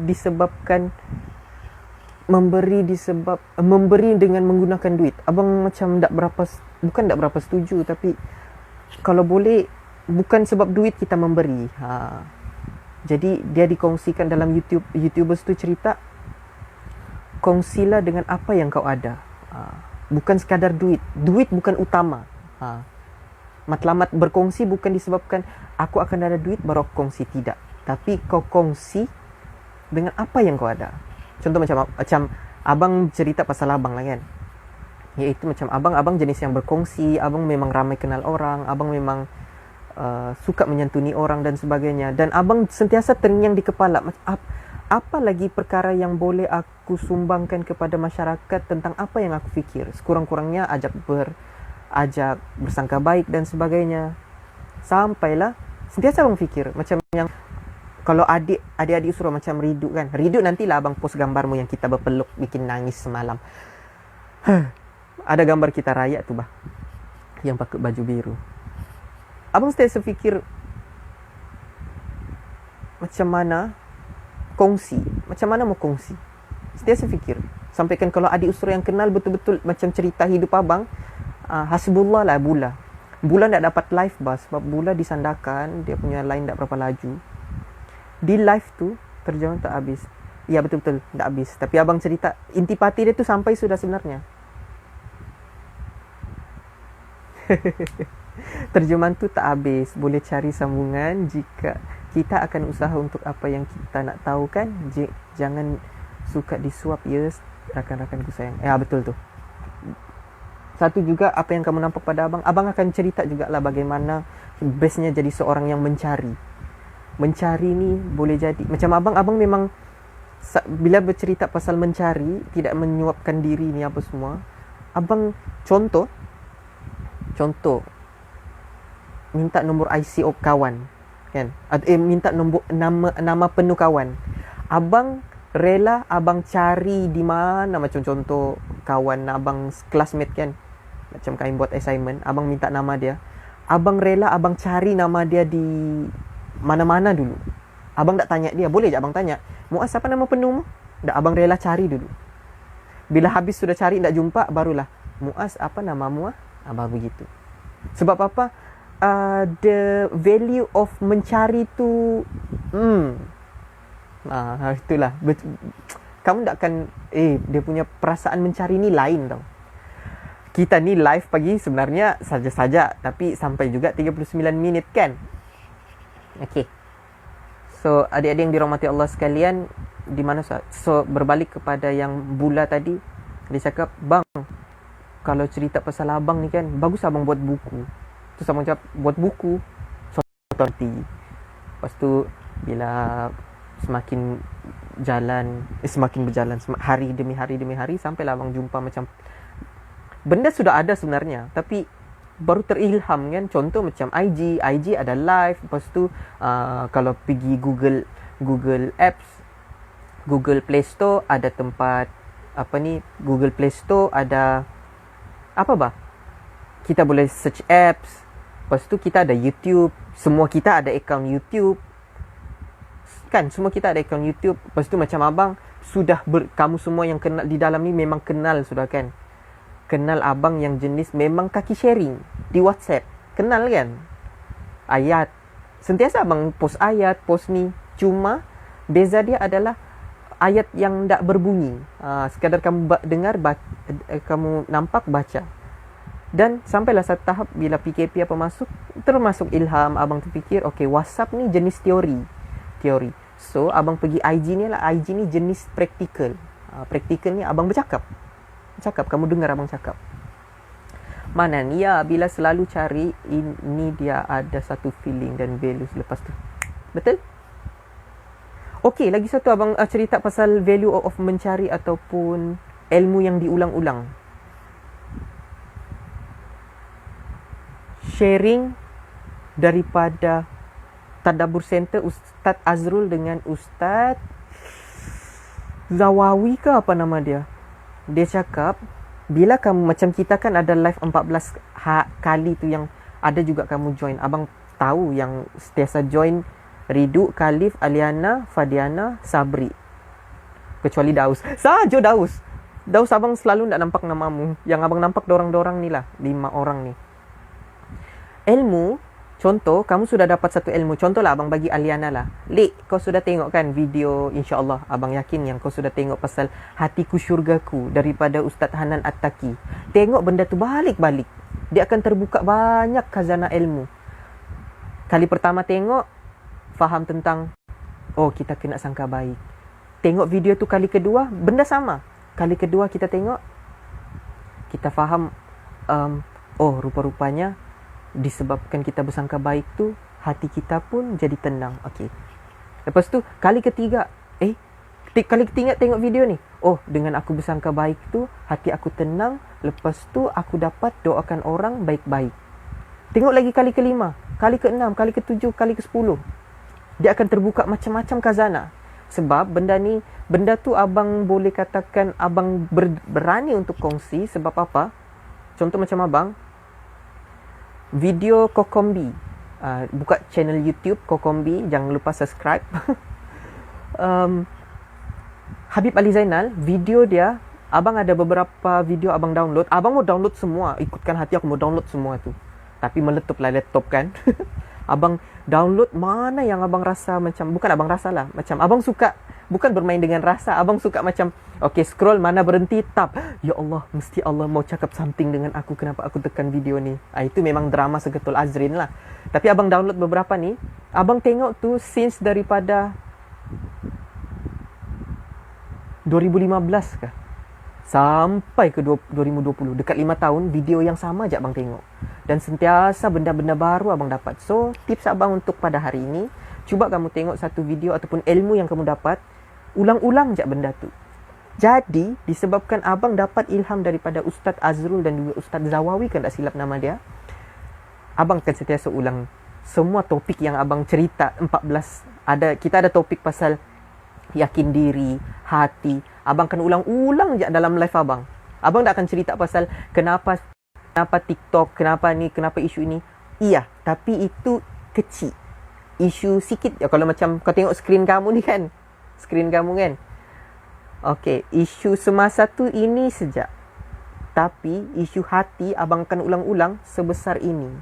dengan menggunakan duit. Abang macam bukan tak berapa setuju, tapi kalau boleh bukan sebab duit kita memberi. Jadi dia dikongsikan dalam YouTubers tu cerita, kongsilah dengan apa yang kau ada. Bukan sekadar duit. Duit bukan utama. Matlamat berkongsi bukan disebabkan aku akan ada duit baru aku kongsi, tidak. Tapi kau kongsi dengan apa yang kau ada. Contoh macam abang cerita pasal abang lah kan. Iaitu macam abang jenis yang berkongsi, abang memang ramai kenal orang, abang memang suka menyantuni orang dan sebagainya. Dan abang sentiasa terngiang di kepala, apa lagi perkara yang boleh aku sumbangkan kepada masyarakat tentang apa yang aku fikir. Sekurang-kurangnya ajak bersangka baik dan sebagainya. Sampailah sentiasa abang fikir macam yang kalau adik-adik suruh macam Riduk kan. Riduk nantilah abang post gambarmu yang kita berpeluk bikin nangis semalam. Ada gambar kita raya tu bah, yang pakai baju biru. Abang sentiasa fikir macam mana mau kongsi. Sentiasa fikir. Sampaikan kalau adik usra yang kenal betul-betul macam cerita hidup abang, hasbullah lah Bula. Bula tak dapat live bah sebab Bula disandarkan, dia punya line tak berapa laju. Di live tu terjemahan tak habis. Ya betul-betul tak habis. Tapi abang cerita intipati dia tu sampai sudah sebenarnya. Terjemahan tu tak habis. Boleh cari sambungan jika kita akan usaha untuk apa yang kita nak tahu kan. Jangan suka disuap ya rakan-rakanku sayang. Betul tu. Satu juga apa yang kamu nampak pada abang akan cerita jugalah bagaimana bestnya jadi seorang yang mencari ni boleh jadi macam abang memang bila bercerita pasal mencari, tidak menyuapkan diri ni apa semua. Abang contoh minta nombor IC kawan kan, minta nombor nama penuh kawan. Abang rela abang cari di mana, macam contoh kawan abang classmate kan, macam kami buat assignment, abang minta nama dia. Abang rela abang cari nama dia di mana-mana dulu. Abang tak tanya dia, boleh je abang tanya, Muaz apa nama penuh mu? Tak, abang rela cari dulu. Bila habis sudah cari tak jumpa, barulah Muaz apa namamu? Baru begitu. Sebab apa? The value of mencari tu itulah. Kamu tak akan dia punya perasaan mencari ni lain tau. Kita ni live pagi sebenarnya saja-saja, tapi sampai juga 39 minit kan. Okey. So adik-adik yang dirahmati Allah sekalian, di mana so berbalik kepada yang Bula tadi, dia cakap, "Bang, kalau cerita pasal abang ni kan, bagus abang buat buku." Terus abang cakap, "Buat buku suatu nanti." Lepas tu bila semakin berjalan hari demi hari sampailah abang jumpa macam benda sudah ada sebenarnya, tapi baru terilham kan. Contoh macam IG ada live. Lepas tu kalau pergi Google Apps, Google Play Store ada tempat Google Play Store ada kita boleh search apps. Lepas tu kita ada YouTube, semua kita ada akaun YouTube kan, semua kita ada akaun YouTube. Lepas tu macam abang sudah kamu semua yang kenal di dalam ni memang kenal sudah kan. Kenal abang yang jenis memang kaki sharing di WhatsApp. Kenal kan? Ayat Sentiasa abang post ayat, post ni. Cuma beza dia adalah ayat yang tak berbunyi. Sekadar kamu dengar, kamu nampak, baca. Dan sampailah satu tahap bila PKP apa masuk, termasuk ilham, abang terfikir, okay, WhatsApp ni jenis teori. So, abang pergi IG ni lah. IG ni jenis praktikal. Praktikal ni abang bercakap. Kamu dengar abang cakap. Mana ni ya, bila selalu cari, ini dia ada satu feeling dan values lepas tu. Betul? Okey, lagi satu abang cerita pasal value of mencari ataupun ilmu yang diulang-ulang. Sharing daripada Tadabbur Center Ustaz Azrul dengan Ustaz Zawawi ke apa nama dia. Dia cakap, bila kamu macam kita kan ada live 14 kali tu yang ada juga kamu join. Abang tahu yang setiasa join Ridu, Khalif, Aliana, Fadiana, Sabri. Kecuali Daus. Saja Daus. Daus abang selalu tak nampak namamu. Yang abang nampak dorang-dorang ni lah. 5 orang ni. Ilmu, contoh, kamu sudah dapat satu ilmu. Contoh lah abang bagi Aliana lah. Lek, kau sudah tengok kan video, insyaAllah abang yakin yang kau sudah tengok pasal Hatiku Syurgaku daripada Ustaz Hanan At-Taki. Tengok benda tu balik-balik. Dia akan terbuka banyak khazanah ilmu. Kali pertama tengok, faham tentang, oh kita kena sangka baik. Tengok video tu kali kedua, benda sama. Kali kedua kita tengok, kita faham, oh rupa-rupanya disebabkan kita bersangka baik tu, hati kita pun jadi tenang. Okey. Lepas tu, kali ketiga, kali ketiga tengok video ni, oh dengan aku bersangka baik tu, hati aku tenang. Lepas tu, aku dapat doakan orang baik-baik. Tengok lagi kali kelima, kali ke-6, kali ke-7, kali ke-10. Dia akan terbuka macam-macam khazanah. Sebab benda tu abang boleh katakan abang berani untuk kongsi. Sebab apa? Contoh macam abang, video Kokombi. Buka channel YouTube Kokombi, jangan lupa subscribe. Habib Ali Zainal, video dia, abang ada beberapa video abang download. Abang mau download semua, ikutkan hati aku mau download semua tu. Tapi meletup lah laptop kan. Abang download mana yang abang rasa macam, bukan abang rasa lah, macam abang suka, bukan bermain dengan rasa, abang suka macam, okay, scroll mana berhenti, tap, ya Allah, mesti Allah mau cakap something dengan aku, kenapa aku tekan video ni. Itu memang drama Segetul Azrin lah. Tapi abang download beberapa ni, abang tengok tu scenes daripada 2015 kah? Sampai ke 2020, dekat 5 tahun, video yang sama je abang tengok. Dan sentiasa benda-benda baru abang dapat. So, tips abang untuk pada hari ini, cuba kamu tengok satu video ataupun ilmu yang kamu dapat, ulang-ulang je benda tu. Jadi, disebabkan abang dapat ilham daripada Ustaz Azrul dan juga Ustaz Zawawi, kan tak silap nama dia, abang akan sentiasa ulang semua topik yang abang cerita 14. Kita ada topik pasal yakin diri, hati. Abang akan ulang-ulang je dalam live abang. Abang tak akan cerita pasal kenapa TikTok, kenapa ni, kenapa isu ini. Iya, tapi itu kecil. Isu sikit. Ya, kalau macam kau tengok skrin kamu ni kan. Skrin kamu kan. Okey, isu semasa tu ini sejak. Tapi isu hati abang akan ulang-ulang sebesar ini.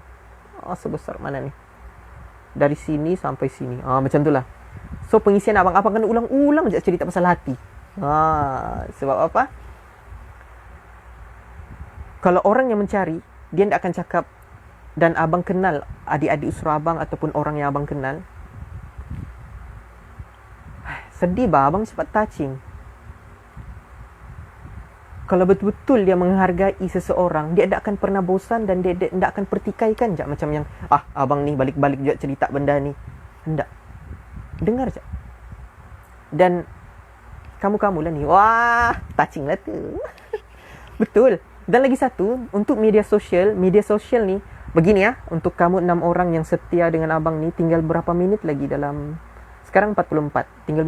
Sebesar mana ni? Dari sini sampai sini. Macam tu lah. So, pengisian abang akan ulang-ulang je cerita pasal hati. Sebab apa? Kalau orang yang mencari, dia tak akan cakap, dan abang kenal adik-adik usra abang ataupun orang yang abang kenal. Sedih bah, abang cepat touching. Kalau betul-betul dia menghargai seseorang, dia tak akan pernah bosan dan dia tak akan pertikaikan je. Macam yang, abang ni balik-balik je cerita benda ni. Hendak. Dengar je. Dan kamu-kamu lah ni. Wah, touching lah tu. Betul. Dan lagi satu, untuk media sosial ni, begini ya, untuk kamu 6 orang yang setia dengan abang ni, tinggal berapa minit lagi dalam, sekarang 44. Tinggal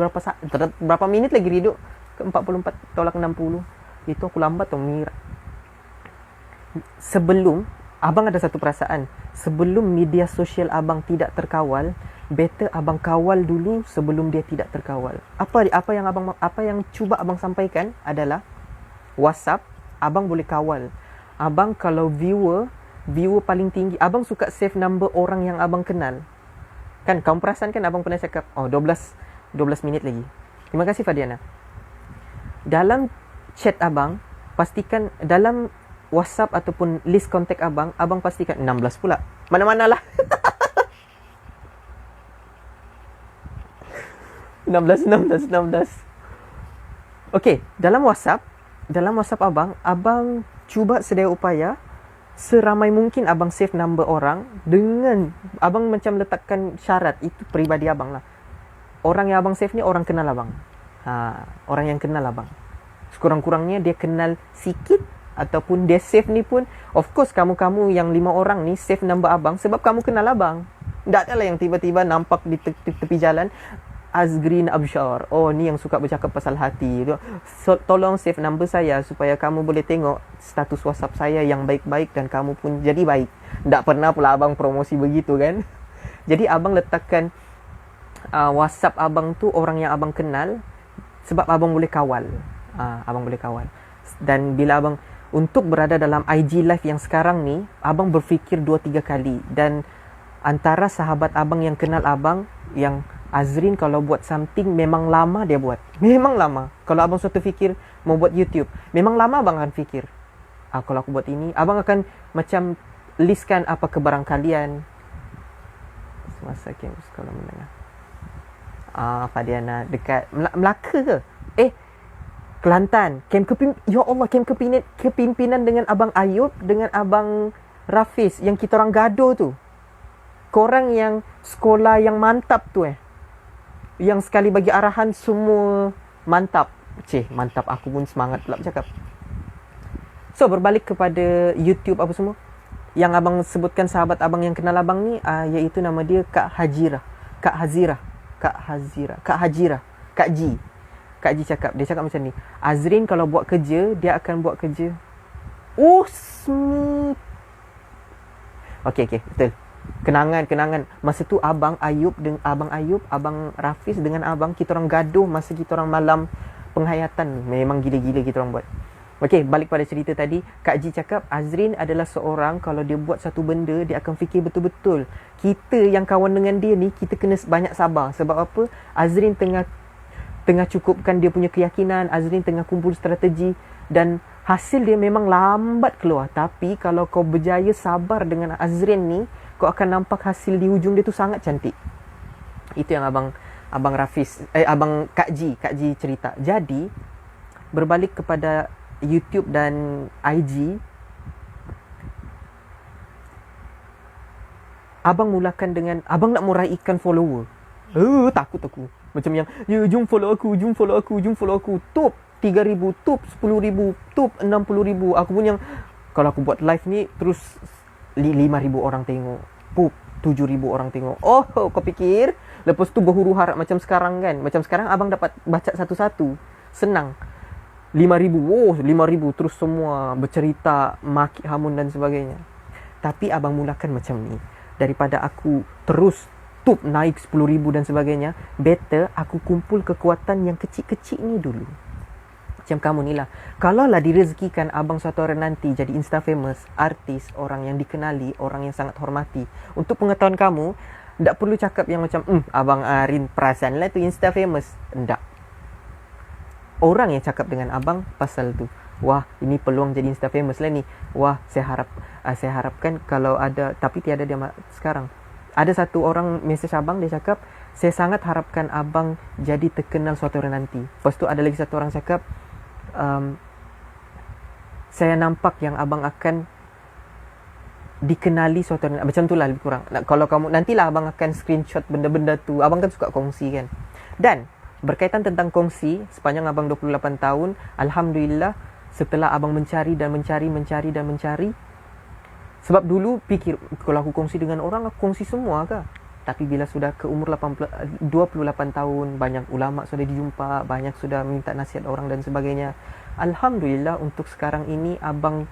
berapa minit lagi hidup ke 44 tolak 60. Itu aku lambat tuh Mira. Sebelum, abang ada satu perasaan, sebelum media sosial abang tidak terkawal, better abang kawal dulu sebelum dia tidak terkawal. Apa yang cuba abang sampaikan adalah WhatsApp, abang boleh kawal. Abang kalau viewer paling tinggi, abang suka save number orang yang abang kenal. Kan kamu perasan kan abang pernah cakap, 12 minit lagi. Terima kasih Fadiana. Dalam chat abang, pastikan dalam WhatsApp ataupun list kontak abang pastikan 16 pula. Mana-manalah. 16. Okey, dalam WhatsApp abang cuba sedaya upaya seramai mungkin abang save number orang dengan abang macam letakkan syarat, itu peribadi abang lah. Orang yang abang save ni orang kenal abang. Orang yang kenal abang. Sekurang-kurangnya dia kenal sikit, ataupun dia save ni pun, of course kamu yang 5 orang ni save number abang sebab kamu kenal abang. Tak adalah yang tiba-tiba nampak di tepi jalan Azrin Absyar, ni yang suka bercakap pasal hati. Tolong save number saya supaya kamu boleh tengok status WhatsApp saya yang baik-baik dan kamu pun jadi baik. Tak pernah pula abang promosi begitu kan. Jadi abang letakkan WhatsApp abang tu orang yang abang kenal, sebab abang boleh kawal. Abang boleh kawal. Dan bila abang untuk berada dalam IG live yang sekarang ni, abang berfikir 2-3 kali. Dan antara sahabat abang yang kenal abang, yang Azrin kalau buat something memang lama dia buat. Memang lama. Kalau abang suatu fikir mau buat YouTube, memang lama abang akan fikir. Kalau aku buat ini, abang akan macam listkan apa kebarangkalian. Semasa camp sekolah menengah. Fadiana dekat Melaka ke? Kelantan. Ya Allah, camp kepimpinan dengan abang Ayub, dengan abang Rafiz, yang kita orang gaduh tu. Korang yang sekolah yang mantap tu yang sekali bagi arahan semua mantap. Mantap, aku pun semangat pula bercakap. So berbalik kepada YouTube apa semua, yang abang sebutkan sahabat abang yang kenal abang ni, iaitu nama dia Kak Hajira. Kak Ji cakap, dia cakap macam ni, Azrin kalau buat kerja, dia akan buat kerja smooth. Okey, betul. Kenangan masa tu abang Ayub, abang Rafiz dengan abang, kita orang gaduh masa kita orang malam penghayatan. Memang gila-gila kita orang buat. Okey, balik pada cerita tadi. Kak Ji cakap Azrin adalah seorang, kalau dia buat satu benda, dia akan fikir betul-betul. Kita yang kawan dengan dia ni, kita kena banyak sabar. Sebab apa? Azrin tengah cukupkan dia punya keyakinan, Azrin tengah kumpul strategi, dan hasil dia memang lambat keluar. Tapi kalau kau berjaya sabar dengan Azrin ni, kau akan nampak hasil di hujung dia tu sangat cantik. Itu yang abang Rafiz, abang Kak Ji cerita. Jadi berbalik kepada YouTube dan IG, abang mulakan dengan abang nak meraihkan follower. Takut aku. Macam yang, jom follow aku. Top 3,000, top 10,000, top 60,000. Aku pun yang, kalau aku buat live ni terus 5,000 orang tengok, 7,000 orang tengok. Kau fikir lepas tu berhuru harap macam sekarang kan? Macam sekarang abang dapat baca satu-satu, senang. 5,000, 5,000 terus semua bercerita, maki hamun dan sebagainya. Tapi abang mulakan macam ni, daripada aku terus top naik 10,000 dan sebagainya, better aku kumpul kekuatan yang kecil-kecil ni dulu. Macam kamu ni lah. Kalau lah direzekikan abang suatu hari nanti jadi insta famous, artis, orang yang dikenali, orang yang sangat hormati. Untuk pengetahuan kamu, tak perlu cakap yang macam abang Arin perasan lah tu insta famous. Tak. Orang yang cakap dengan abang pasal tu, wah ini peluang jadi insta famous lah ni. Wah saya harapkan kalau ada, tapi tiada dia sekarang. Ada satu orang message abang, dia cakap, saya sangat harapkan abang jadi terkenal suatu hari nanti. Lepas tu ada lagi satu orang cakap, saya nampak yang abang akan dikenali suatu hari. Macam tu lah lebih kurang. Kalau kamu, nantilah abang akan screenshot benda-benda tu. Abang kan suka kongsi kan. Dan berkaitan tentang kongsi, sepanjang abang 28 tahun, Alhamdulillah, setelah abang mencari, sebab dulu fikir, kalau aku kongsi dengan orang, aku kongsi semua ke? Tapi bila sudah ke umur 28 tahun, banyak ulama sudah dijumpa, banyak sudah minta nasihat orang dan sebagainya. Alhamdulillah, untuk sekarang ini abang,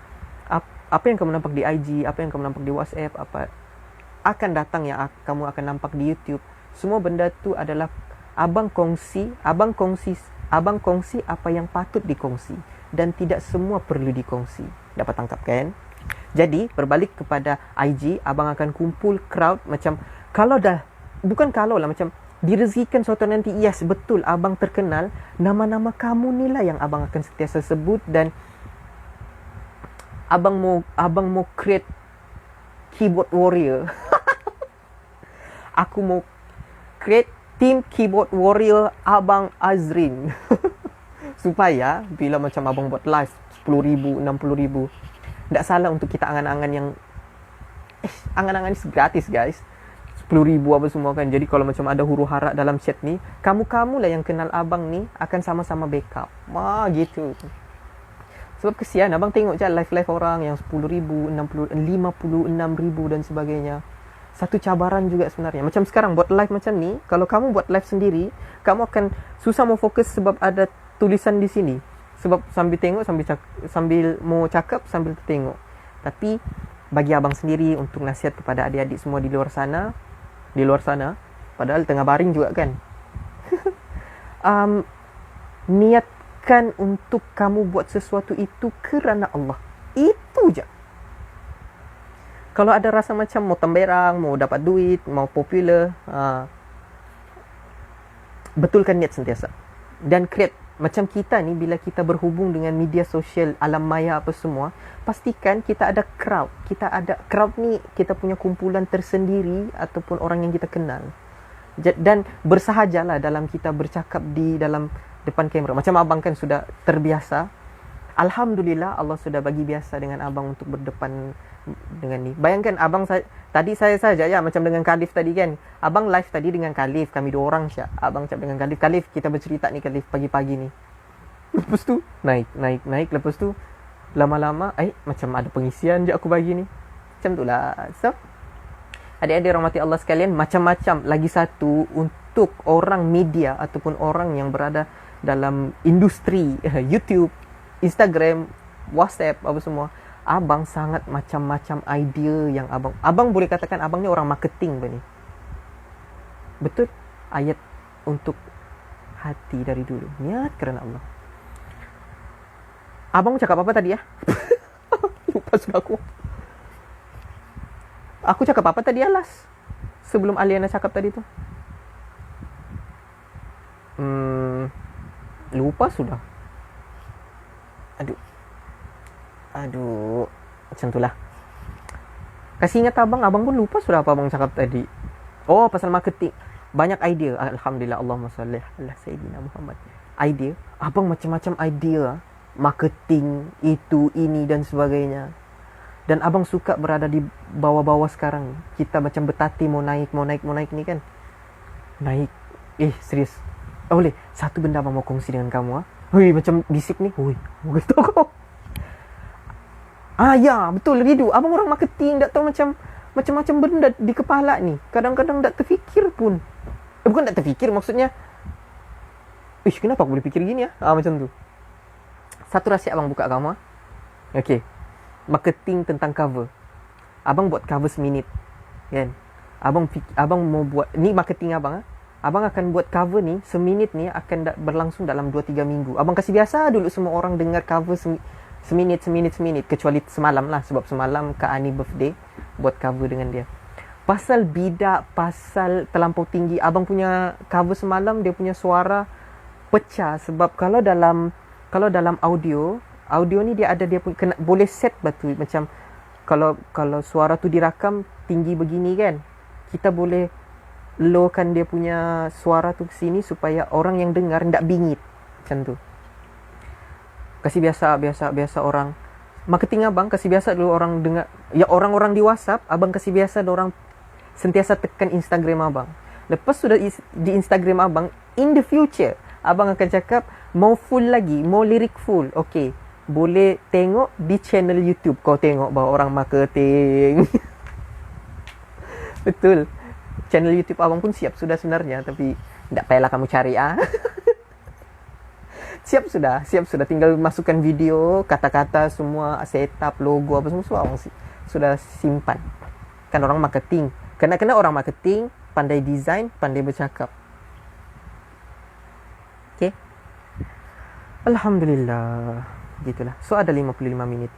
apa yang kamu nampak di IG, apa yang kamu nampak di WhatsApp, apa akan datang yang kamu akan nampak di YouTube, semua benda tu adalah abang kongsi apa yang patut dikongsi, dan tidak semua perlu dikongsi. Dapat tangkap kan? Jadi berbalik kepada IG, abang akan kumpul crowd macam, kalau dah bukan kalau lah, macam direzekikan suatu nanti, yes betul abang terkenal, nama-nama kamu ni lah yang abang akan sentiasa sebut, dan abang mau create keyboard warrior. Aku mau create team keyboard warrior Abang Azrin. Supaya bila macam abang buat live 10,000, 60,000, tak salah untuk kita angan-angan yang angan-angan ni gratis guys, 10,000 apa semua kan. Jadi kalau macam ada huru-hara dalam chat ni, kamu-kamu lah yang kenal abang ni akan sama-sama backup. Gitu. Sebab kesian abang tengok je live-live orang yang 10,000, 60, 56,000 dan sebagainya. Satu cabaran juga sebenarnya. Macam sekarang buat live macam ni, kalau kamu buat live sendiri, kamu akan susah mau fokus sebab ada tulisan di sini. Sebab sambil tengok, sambil mau cakap, sambil tengok. Tapi bagi abang sendiri untuk nasihat kepada adik-adik semua di luar sana, padahal tengah baring juga kan. Niatkan untuk kamu buat sesuatu itu kerana Allah. Itu je. Kalau ada rasa macam mau temberang, mau dapat duit, mau popular, betulkan niat sentiasa. Dan create. Macam kita ni, bila kita berhubung dengan media sosial, alam maya apa semua, pastikan kita ada crowd. Crowd ni, kita punya kumpulan tersendiri ataupun orang yang kita kenal. Dan bersahajalah dalam kita bercakap di dalam depan kamera. Macam abang kan sudah terbiasa. Alhamdulillah Allah sudah bagi biasa dengan abang untuk berdepan dengan ni. Bayangkan abang tadi saya saja ya, macam dengan Khalif tadi kan. Abang live tadi dengan Khalif, kami 2 orang saja. Abang cakap dengan Khalif, kita bercerita ni Khalif pagi-pagi ni. Lepas tu naik, lepas tu lama-lama macam ada pengisian je aku bagi ni. Macam tu lah. So adik-adik rahmati Allah sekalian, macam-macam lagi satu untuk orang media ataupun orang yang berada dalam industri YouTube, Instagram, WhatsApp apa semua. Abang sangat macam-macam idea yang abang boleh katakan abang ni orang marketing ni. Betul? Ayat untuk hati dari dulu. Niat kerana Allah. Abang cakap apa tadi ya? Lupa sudah aku. Aku cakap apa tadi Alas? Sebelum Aliana cakap tadi tu. Lupa sudah. Aduh, macam tu lah. Kasih ingat abang pun lupa sudah apa abang cakap tadi. Oh, pasal marketing. Banyak idea. Alhamdulillah, Allahumma salli ala Sayyidina Muhammad. Idea. Abang macam-macam idea. Marketing, itu, ini dan sebagainya. Dan abang suka berada di bawah-bawah sekarang. Kita macam bertati mau naik ni kan. Naik. Serius. Boleh. Satu benda abang mau kongsi dengan kamu. Macam bisik ni. Mau kata kau. Ya, betul Ridu. Abang orang marketing, tak tahu macam-macam benda di kepala ni. Kadang-kadang tak terfikir pun. Bukan tak terfikir, maksudnya kenapa aku boleh fikir gini ya? Macam tu. Satu rahsia abang buka kamu. Okey. Marketing tentang cover. Abang buat cover seminit. Kan? Abang mau buat ni marketing abang. Abang akan buat cover ni seminit ni akan berlangsung dalam 2-3 minggu. Abang kasih biasa dulu semua orang dengar cover seminit, kecuali semalam lah, sebab semalam Kak Ani birthday, buat cover dengan dia. Pasal bidak, pasal terlampau tinggi, abang punya cover semalam dia punya suara pecah. Sebab kalau dalam audio ni dia ada, dia pun boleh set batu. Macam kalau suara tu dirakam tinggi begini kan, kita boleh lowkan dia punya suara tu ke sini supaya orang yang dengar tak bingit. Macam tu. Kasih biasa orang marketing abang, kasih biasa dulu orang dengar. Ya, orang-orang di WhatsApp abang kasih biasa orang sentiasa tekan Instagram abang. Lepas sudah di Instagram abang, in the future abang akan cakap mau full lagi, mau lirik full. Okey, boleh tengok di channel YouTube. Kau tengok bahawa orang marketing. Betul. Channel YouTube abang pun siap sudah sebenarnya, tapi tak payahlah kamu cari Siap sudah, tinggal masukkan video, kata-kata semua, setup, logo apa semua abang sudah simpan. Kan orang marketing. Kena orang marketing, pandai design, pandai bercakap. Okey. Alhamdulillah. Gitulah. So ada 55 minit.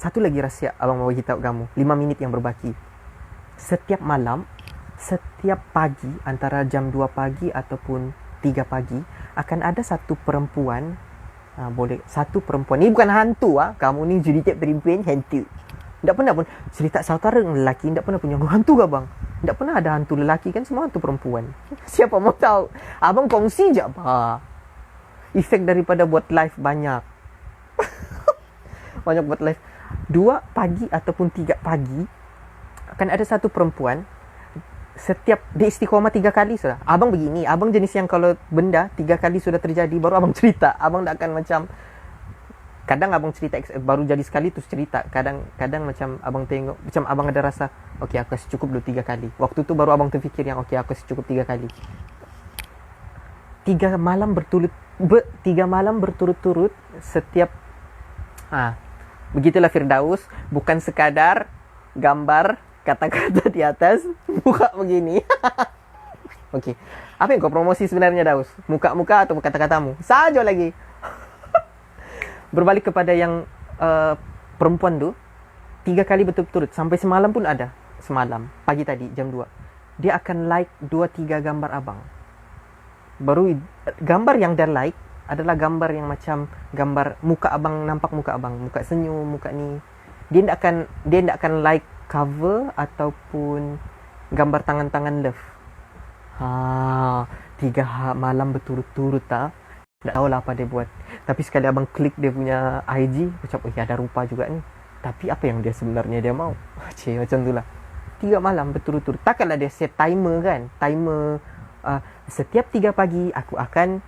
Satu lagi rahsia abang mau bagi tahu kamu. 5 minit yang berbaki. Setiap malam setiap pagi antara jam 2 pagi ataupun 3 pagi akan ada satu perempuan, satu perempuan ni bukan hantu kamu ni cerita perempuan hantu. Tak pernah pun cerita saudara lelaki, tak pernah punya hantu ke bang? Tak pernah ada hantu lelaki kan, semua hantu perempuan. Siapa mau tahu? Abang kongsi je apa? Efek daripada buat live banyak. Banyak buat live 2 pagi ataupun 3 pagi akan ada satu perempuan. Setiap dia istiqomah 3 kali sudah. Abang begini, abang jenis yang kalau benda 3 kali sudah terjadi baru abang cerita. Abang tak akan macam, kadang abang cerita baru jadi sekali terus cerita. Kadang macam abang tengok, macam abang ada rasa, okey aku kasih cukup dulu 3 kali. Waktu tu baru abang terfikir yang okey aku kasih cukup 3 kali. 3 malam berturut-turut setiap begitulah Firdaus, bukan sekadar gambar kata-kata di atas muka begini. Okey. Apa yang kau promosi sebenarnya, Daus? Muka-muka atau kata-katamu? Saja lagi. Berbalik kepada yang perempuan tu, 3 kali berturut-turut sampai semalam pun ada. Semalam, pagi tadi jam 2. Dia akan like 2-3 gambar abang. Baru gambar yang dia like adalah gambar yang macam gambar muka abang, nampak muka abang, muka senyum, muka ni. Dia tak akan like cover ataupun gambar tangan-tangan love. 3 malam berturut-turut tak tahulah apa dia buat. Tapi sekali abang klik dia punya IG, macam ada rupa juga ni. Tapi apa yang dia sebenarnya dia mau? Macam tu lah. 3 malam berturut-turut. Takkanlah dia set timer kan? Timer setiap 3 pagi aku akan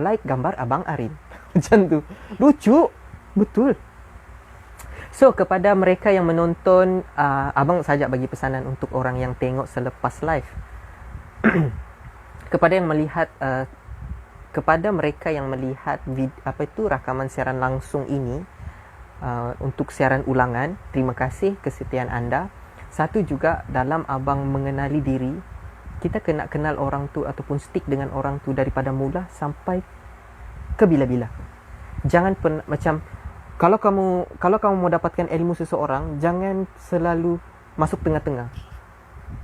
like gambar Abang Arin. Macam tu. Lucu. Betul. So, kepada mereka yang menonton, abang saja bagi pesanan untuk orang yang tengok selepas live. Kepada mereka yang melihat rakaman siaran langsung ini, untuk siaran ulangan, terima kasih kesetiaan anda. Satu juga, dalam abang mengenali diri, kita kena kenal orang tu ataupun stick dengan orang tu daripada mula sampai ke bila-bila. Jangan macam kalau kamu mau dapatkan ilmu seseorang, jangan selalu masuk tengah-tengah.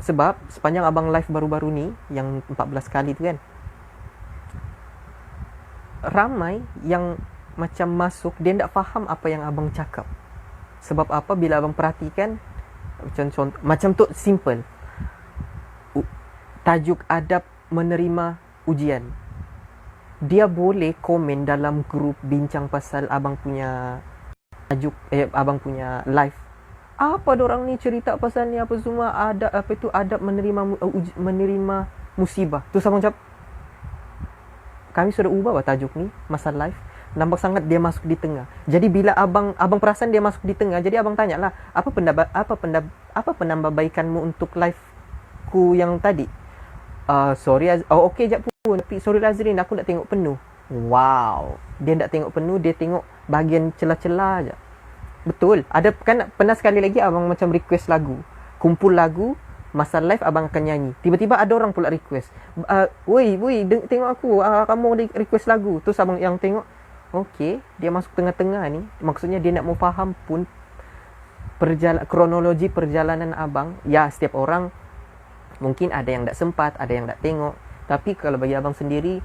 Sebab sepanjang abang live baru-baru ni yang 14 kali tu kan, ramai yang macam masuk dia tak faham apa yang abang cakap. Sebab apa? Bila abang perhatikan, macam tu simple. Tajuk adab menerima ujian. Dia boleh komen dalam grup bincang pasal abang punya tajuk, abang punya live. Apa dorang ni cerita pasal ni apa semua, adab menerima musibah. Tu sama macam kami sudah ubah tajuk ni masa live. Nampak sangat dia masuk di tengah. Jadi bila abang perasan dia masuk di tengah, jadi abang tanyalah, apa penambahbaikanmu untuk live ku yang tadi? Okey jap pun. Tapi sorry Razrin, aku nak tengok penuh. Wow. Dia tak tengok penuh, dia tengok bahagian celah-celah je. Betul. Ada kan pernah sekali lagi abang macam request lagu. Kumpul lagu, masa live abang akan nyanyi. Tiba-tiba ada orang pula request. Woi, tengok aku. Kamu request lagu. Terus abang yang tengok, okey, dia masuk tengah-tengah ni. Maksudnya dia nak mau faham pun kronologi perjalanan abang. Ya, setiap orang mungkin ada yang tak sempat, ada yang tak tengok. Tapi kalau bagi abang sendiri,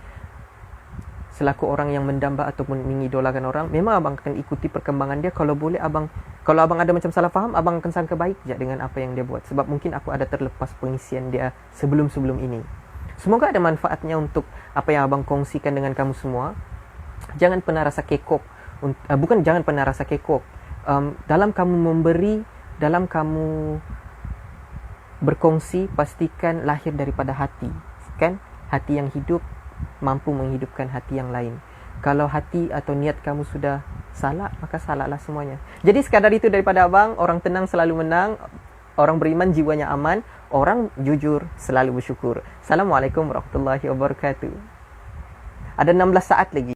selaku orang yang mendamba ataupun mengidolakan orang, memang abang akan ikuti perkembangan dia. Kalau boleh kalau abang ada macam salah faham, abang akan sangka baik je dengan apa yang dia buat. Sebab mungkin aku ada terlepas pengisian dia sebelum-sebelum ini. Semoga ada manfaatnya untuk apa yang abang kongsikan dengan kamu semua. Jangan pernah rasa kekok. Jangan pernah rasa kekok. Dalam kamu memberi, dalam kamu berkongsi, pastikan lahir daripada hati. Kan? Hati yang hidup mampu menghidupkan hati yang lain. Kalau hati atau niat kamu sudah salah, maka salahlah semuanya. Jadi sekadar itu daripada abang. Orang tenang selalu menang. Orang beriman jiwanya aman. Orang jujur selalu bersyukur. Assalamualaikum warahmatullahi wabarakatuh. Ada 16 saat lagi.